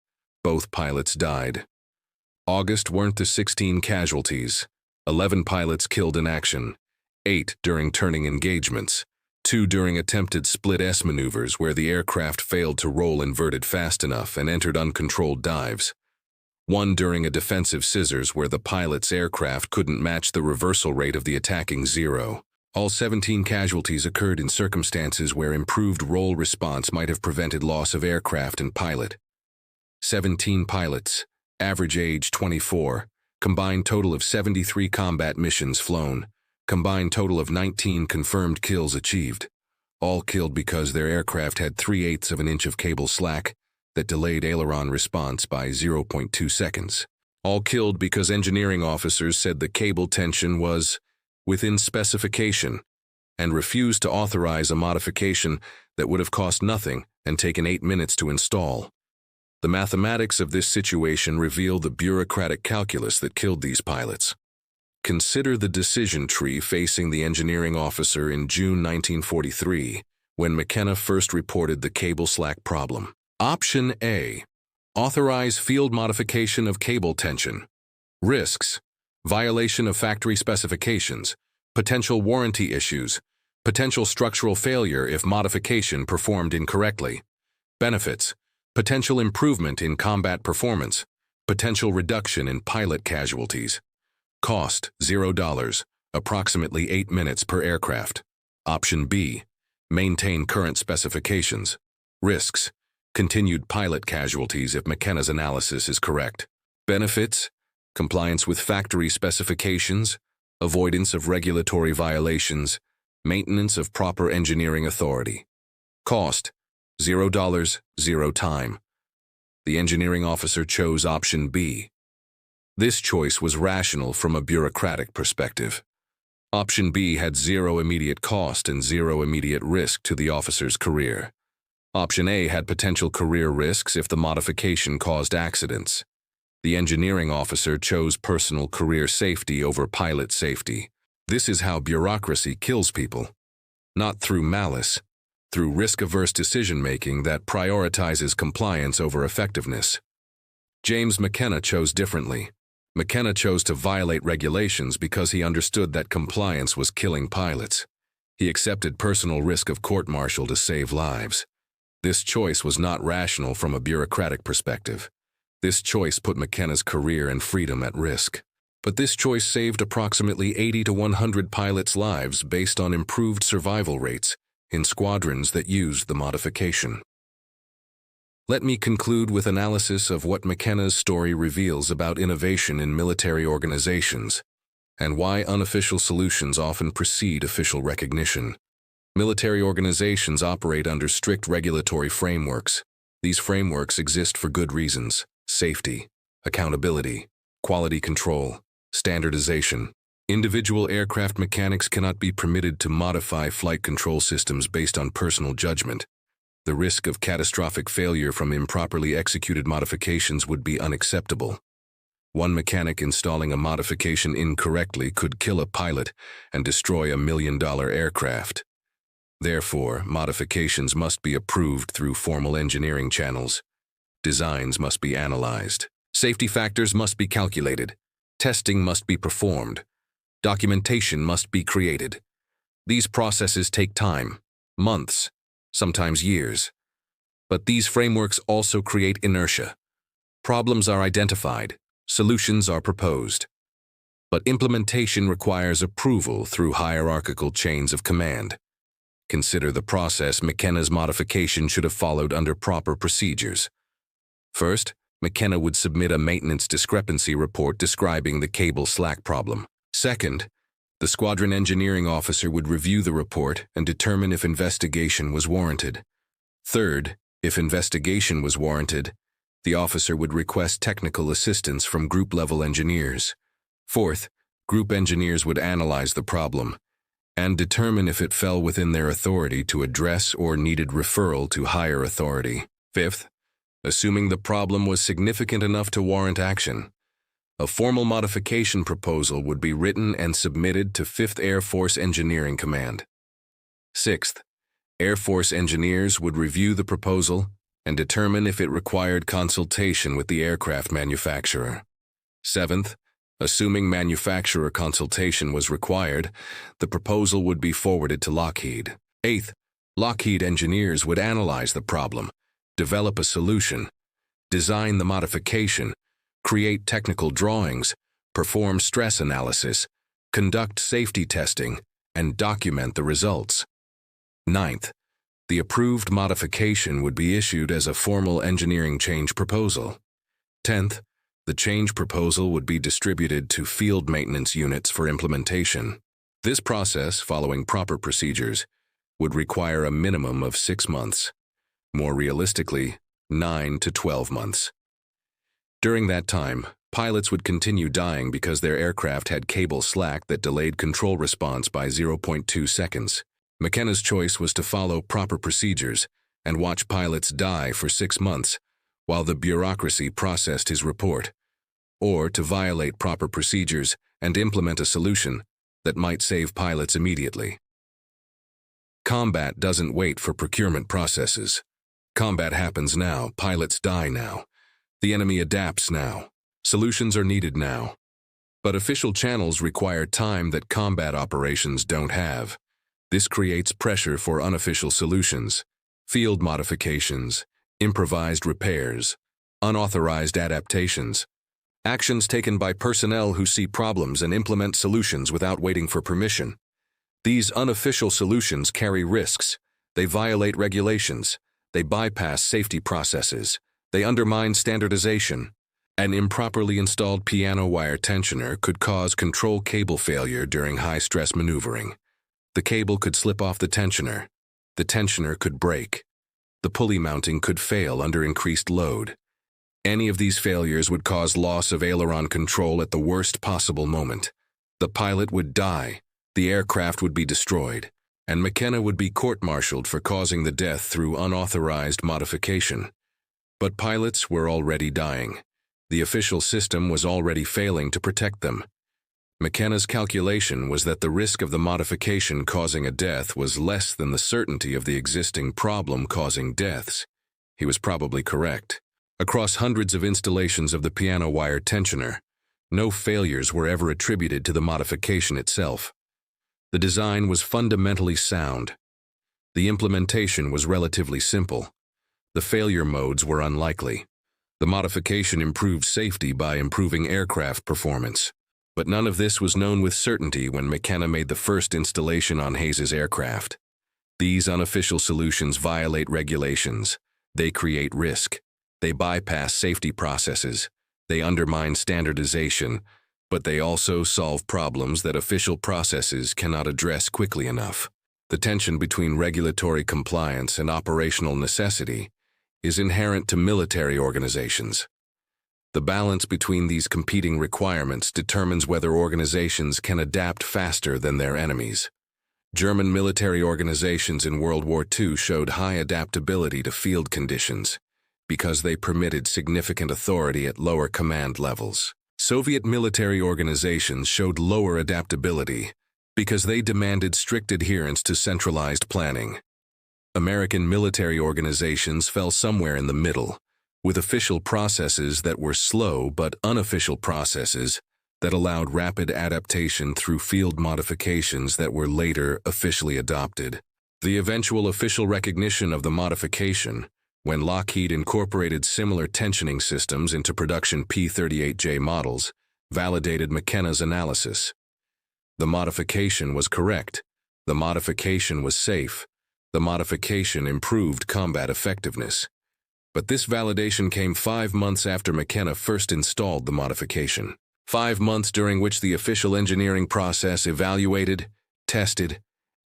Both pilots died. August weren't the 16 casualties. 11 pilots killed in action, 8 during turning engagements, 2 during attempted split S maneuvers where the aircraft failed to roll inverted fast enough and entered uncontrolled dives, 1 during a defensive scissors where the pilot's aircraft couldn't match the reversal rate of the attacking Zero. All 17 casualties occurred in circumstances where improved roll response might have prevented loss of aircraft and pilot. 17 pilots, average age 24, combined total of 73 combat missions flown, combined total of 19 confirmed kills achieved. All killed because their aircraft had 3/8 of an inch of cable slack that delayed aileron response by 0.2 seconds. All killed because engineering officers said the cable tension was within specification and refused to authorize a modification that would have cost nothing and taken 8 minutes to install. The mathematics of this situation reveal the bureaucratic calculus that killed these pilots. Consider the decision tree facing the engineering officer in June 1943 when McKenna first reported the cable slack problem. Option A: authorize field modification of cable tension. Risks: violation of factory specifications, potential warranty issues, potential structural failure if modification performed incorrectly. Benefits: potential improvement in combat performance, potential reduction in pilot casualties. Cost: $0, approximately 8 minutes per aircraft. Option B: maintain current specifications. Risks: continued pilot casualties if McKenna's analysis is correct. Benefits: compliance with factory specifications, avoidance of regulatory violations, maintenance of proper engineering authority. Cost: $0, 0 time. The engineering officer chose option B. This choice was rational from a bureaucratic perspective. Option B had 0 immediate cost and 0 immediate risk to the officer's career. Option A had potential career risks if the modification caused accidents. The engineering officer chose personal career safety over pilot safety. This is how bureaucracy kills people. Not through malice, through risk-averse decision-making that prioritizes compliance over effectiveness. James McKenna chose differently. McKenna chose to violate regulations because he understood that compliance was killing pilots. He accepted personal risk of court-martial to save lives. This choice was not rational from a bureaucratic perspective. This choice put McKenna's career and freedom at risk. But this choice saved approximately 80 to 100 pilots' lives based on improved survival rates in squadrons that used the modification. Let me conclude with analysis of what McKenna's story reveals about innovation in military organizations and why unofficial solutions often precede official recognition. Military organizations operate under strict regulatory frameworks. These frameworks exist for good reasons: safety, accountability, quality control, standardization. Individual aircraft mechanics cannot be permitted to modify flight control systems based on personal judgment. The risk of catastrophic failure from improperly executed modifications would be unacceptable. One mechanic installing a modification incorrectly could kill a pilot and destroy $1 million aircraft. Therefore, modifications must be approved through formal engineering channels. Designs must be analyzed. Safety factors must be calculated. Testing must be performed. Documentation must be created. These processes take time, months, sometimes years. But these frameworks also create inertia. Problems are identified, solutions are proposed. But implementation requires approval through hierarchical chains of command. Consider the process McKenna's modification should have followed under proper procedures. First, McKenna would submit a maintenance discrepancy report describing the cable slack problem. Second, the squadron engineering officer would review the report and determine if investigation was warranted. Third, if investigation was warranted, the officer would request technical assistance from group-level engineers. Fourth, group engineers would analyze the problem and determine if it fell within their authority to address or needed referral to higher authority. Fifth, assuming the problem was significant enough to warrant action, a formal modification proposal would be written and submitted to 5th Air Force Engineering Command. Sixth, Air Force engineers would review the proposal and determine if it required consultation with the aircraft manufacturer. Seventh, assuming manufacturer consultation was required, the proposal would be forwarded to Lockheed. Eighth, Lockheed engineers would analyze the problem, develop a solution, design the modification, create technical drawings, perform stress analysis, conduct safety testing, and document the results. Ninth, the approved modification would be issued as a formal engineering change proposal. 10th, the change proposal would be distributed to field maintenance units for implementation. This process, following proper procedures, would require a minimum of 6 months. More realistically, 9 to 12 months. During that time, pilots would continue dying because their aircraft had cable slack that delayed control response by 0.2 seconds. McKenna's choice was to follow proper procedures and watch pilots die for 6 months while the bureaucracy processed his report, or to violate proper procedures and implement a solution that might save pilots immediately. Combat doesn't wait for procurement processes. Combat happens now, pilots die now. The enemy adapts now. Solutions are needed now. But official channels require time that combat operations don't have. This creates pressure for unofficial solutions, field modifications, improvised repairs, unauthorized adaptations, actions taken by personnel who see problems and implement solutions without waiting for permission. These unofficial solutions carry risks. They violate regulations. They bypass safety processes. They undermine standardization. An improperly installed piano wire tensioner could cause control cable failure during high-stress maneuvering. The cable could slip off the tensioner. The tensioner could break. The pulley mounting could fail under increased load. Any of these failures would cause loss of aileron control at the worst possible moment. The pilot would die, the aircraft would be destroyed, and McKenna would be court-martialed for causing the death through unauthorized modification. But pilots were already dying. The official system was already failing to protect them. McKenna's calculation was that the risk of the modification causing a death was less than the certainty of the existing problem causing deaths. He was probably correct. Across hundreds of installations of the piano wire tensioner, no failures were ever attributed to the modification itself. The design was fundamentally sound. The implementation was relatively simple. The failure modes were unlikely. The modification improved safety by improving aircraft performance. But none of this was known with certainty when McKenna made the first installation on Hayes's aircraft. These unofficial solutions violate regulations. They create risk. They bypass safety processes. They undermine standardization. But they also solve problems that official processes cannot address quickly enough. The tension between regulatory compliance and operational necessity, is inherent to military organizations. The balance between these competing requirements determines whether organizations can adapt faster than their enemies. German military organizations in World War II showed high adaptability to field conditions because they permitted significant authority at lower command levels. Soviet military organizations showed lower adaptability because they demanded strict adherence to centralized planning. American military organizations fell somewhere in the middle, with official processes that were slow but unofficial processes that allowed rapid adaptation through field modifications that were later officially adopted. The eventual official recognition of the modification, when Lockheed incorporated similar tensioning systems into production P-38J models, validated McKenna's analysis. The modification was correct. The modification was safe. The modification improved combat effectiveness. But this validation came 5 months after McKenna first installed the modification. 5 months during which the official engineering process evaluated, tested,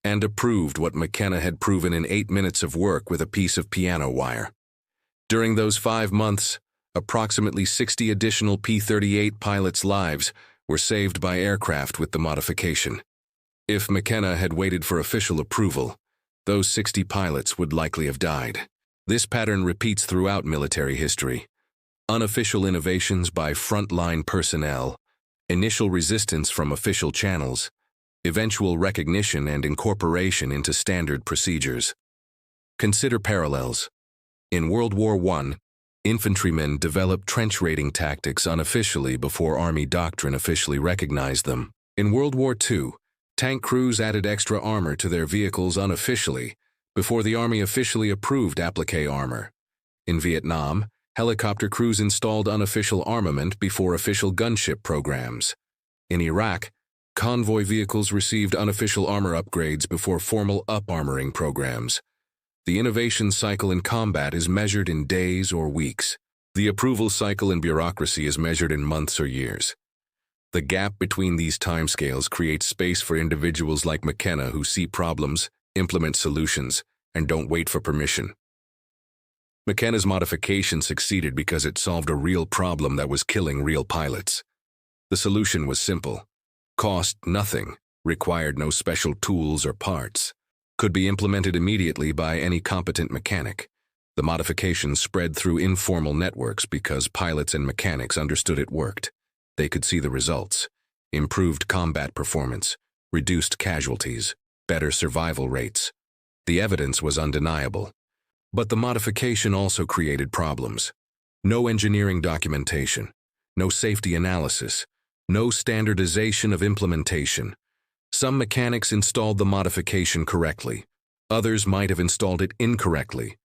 and approved what McKenna had proven in 8 minutes of work with a piece of piano wire. During those 5 months, approximately 60 additional P-38 pilots' lives were saved by aircraft with the modification. If McKenna had waited for official approval, those 60 pilots would likely have died. This pattern repeats throughout military history. Unofficial innovations by frontline personnel, initial resistance from official channels, eventual recognition and incorporation into standard procedures. Consider parallels. In World War I, infantrymen developed trench raiding tactics unofficially before Army doctrine officially recognized them. In World War II, tank crews added extra armor to their vehicles unofficially before the Army officially approved applique armor. In Vietnam, helicopter crews installed unofficial armament before official gunship programs. In Iraq, convoy vehicles received unofficial armor upgrades before formal up-armoring programs. The innovation cycle in combat is measured in days or weeks. The approval cycle in bureaucracy is measured in months or years. The gap between these timescales creates space for individuals like McKenna who see problems, implement solutions, and don't wait for permission. McKenna's modification succeeded because it solved a real problem that was killing real pilots. The solution was simple. Cost nothing, required no special tools or parts, could be implemented immediately by any competent mechanic. The modification spread through informal networks because pilots and mechanics understood it worked. They could see the results: improved combat performance, reduced casualties, better survival rates. The evidence was undeniable. But the modification also created problems. No engineering documentation, no safety analysis, no standardization of implementation. Some mechanics installed the modification correctly. Others might have installed it incorrectly.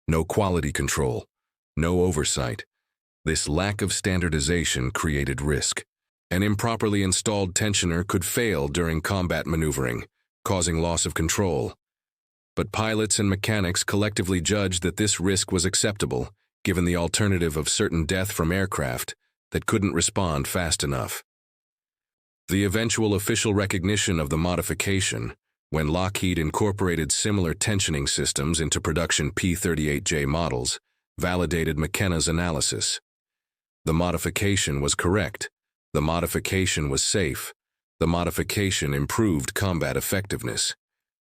No quality control, no oversight. This lack of standardization created risk. An improperly installed tensioner could fail during combat maneuvering, causing loss of control. But pilots and mechanics collectively judged that this risk was acceptable, given the alternative of certain death from aircraft that couldn't respond fast enough. The eventual official recognition of the modification, when Lockheed incorporated similar tensioning systems into production P-38J models, validated McKenna's analysis. The modification was correct. The modification was safe. The modification improved combat effectiveness.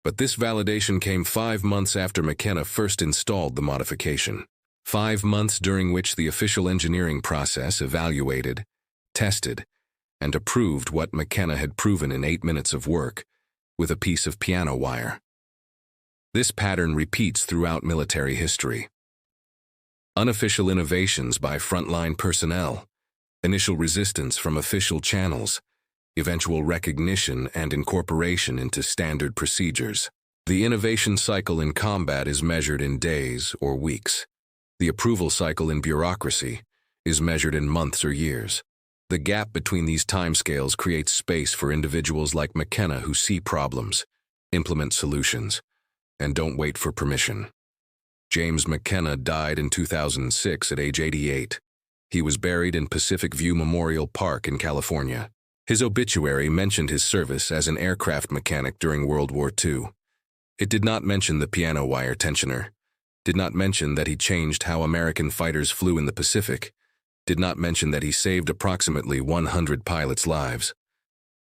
But this validation came 5 months after McKenna first installed the modification. 5 months during which the official engineering process evaluated, tested, and approved what McKenna had proven in 8 minutes of work with a piece of piano wire. This pattern repeats throughout military history. Unofficial innovations by frontline personnel, initial resistance from official channels, eventual recognition and incorporation into standard procedures. The innovation cycle in combat is measured in days or weeks. The approval cycle in bureaucracy is measured in months or years. The gap between these timescales creates space for individuals like McKenna who see problems, implement solutions, and don't wait for permission. James McKenna died in 2006 at age 88. He was buried in Pacific View Memorial Park in California. His obituary mentioned his service as an aircraft mechanic during World War II. It did not mention the piano wire tensioner. Did not mention that he changed how American fighters flew in the Pacific. Did not mention that he saved approximately 100 pilots' lives.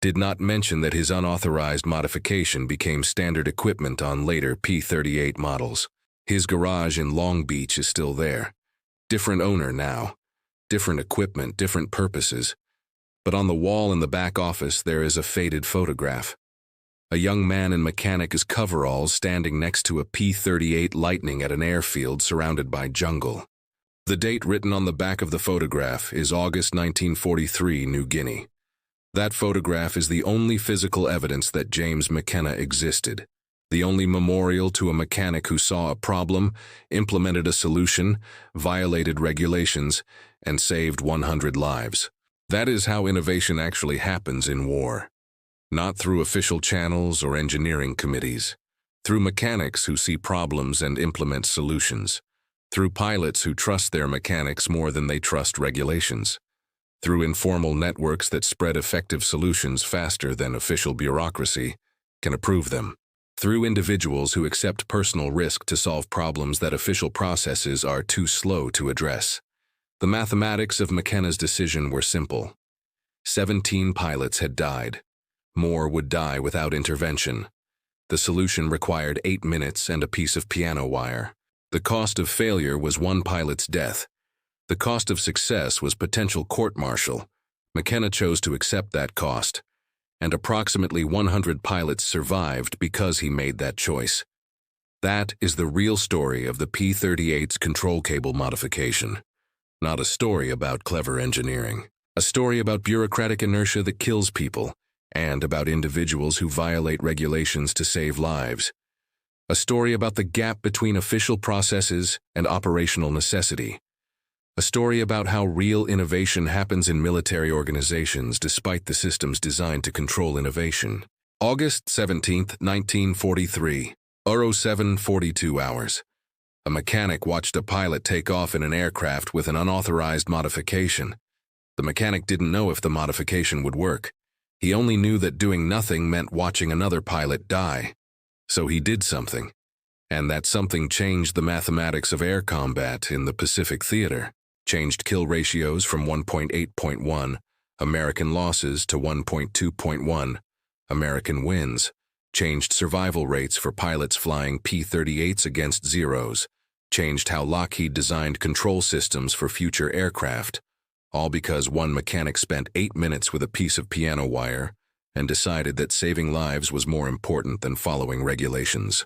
Did not mention that his unauthorized modification became standard equipment on later P-38 models. His garage in Long Beach is still there. Different owner now. Different equipment, different purposes. But on the wall in the back office there is a faded photograph. A young man in mechanics coveralls standing next to a P-38 Lightning at an airfield surrounded by jungle. The date written on the back of the photograph is August 1943, New Guinea. That photograph is the only physical evidence that James McKenna existed, the only memorial to a mechanic who saw a problem, implemented a solution, violated regulations, and saved 100 lives. That is how innovation actually happens in war. Not through official channels or engineering committees, through mechanics who see problems and implement solutions, through pilots who trust their mechanics more than they trust regulations, through informal networks that spread effective solutions faster than official bureaucracy can approve them, through individuals who accept personal risk to solve problems that official processes are too slow to address. The mathematics of McKenna's decision were simple. 17 pilots had died. More would die without intervention. The solution required 8 minutes and a piece of piano wire. The cost of failure was one pilot's death. The cost of success was potential court-martial. McKenna chose to accept that cost, and approximately 100 pilots survived because he made that choice. That is the real story of the P-38's control cable modification. Not a story about clever engineering. A story about bureaucratic inertia that kills people, and about individuals who violate regulations to save lives. A story about the gap between official processes and operational necessity. A story about how real innovation happens in military organizations despite the systems designed to control innovation. August 17, 1943, 07:42 hours. A mechanic watched a pilot take off in an aircraft with an unauthorized modification. The mechanic didn't know if the modification would work. He only knew that doing nothing meant watching another pilot die. So he did something. And that something changed the mathematics of air combat in the Pacific theater. Changed kill ratios from 1.8.1 American losses to 1.2.1 American wins. Changed survival rates for pilots flying P-38s against zeros. Changed how Lockheed designed control systems for future aircraft. All because one mechanic spent 8 minutes with a piece of piano wire and decided that saving lives was more important than following regulations.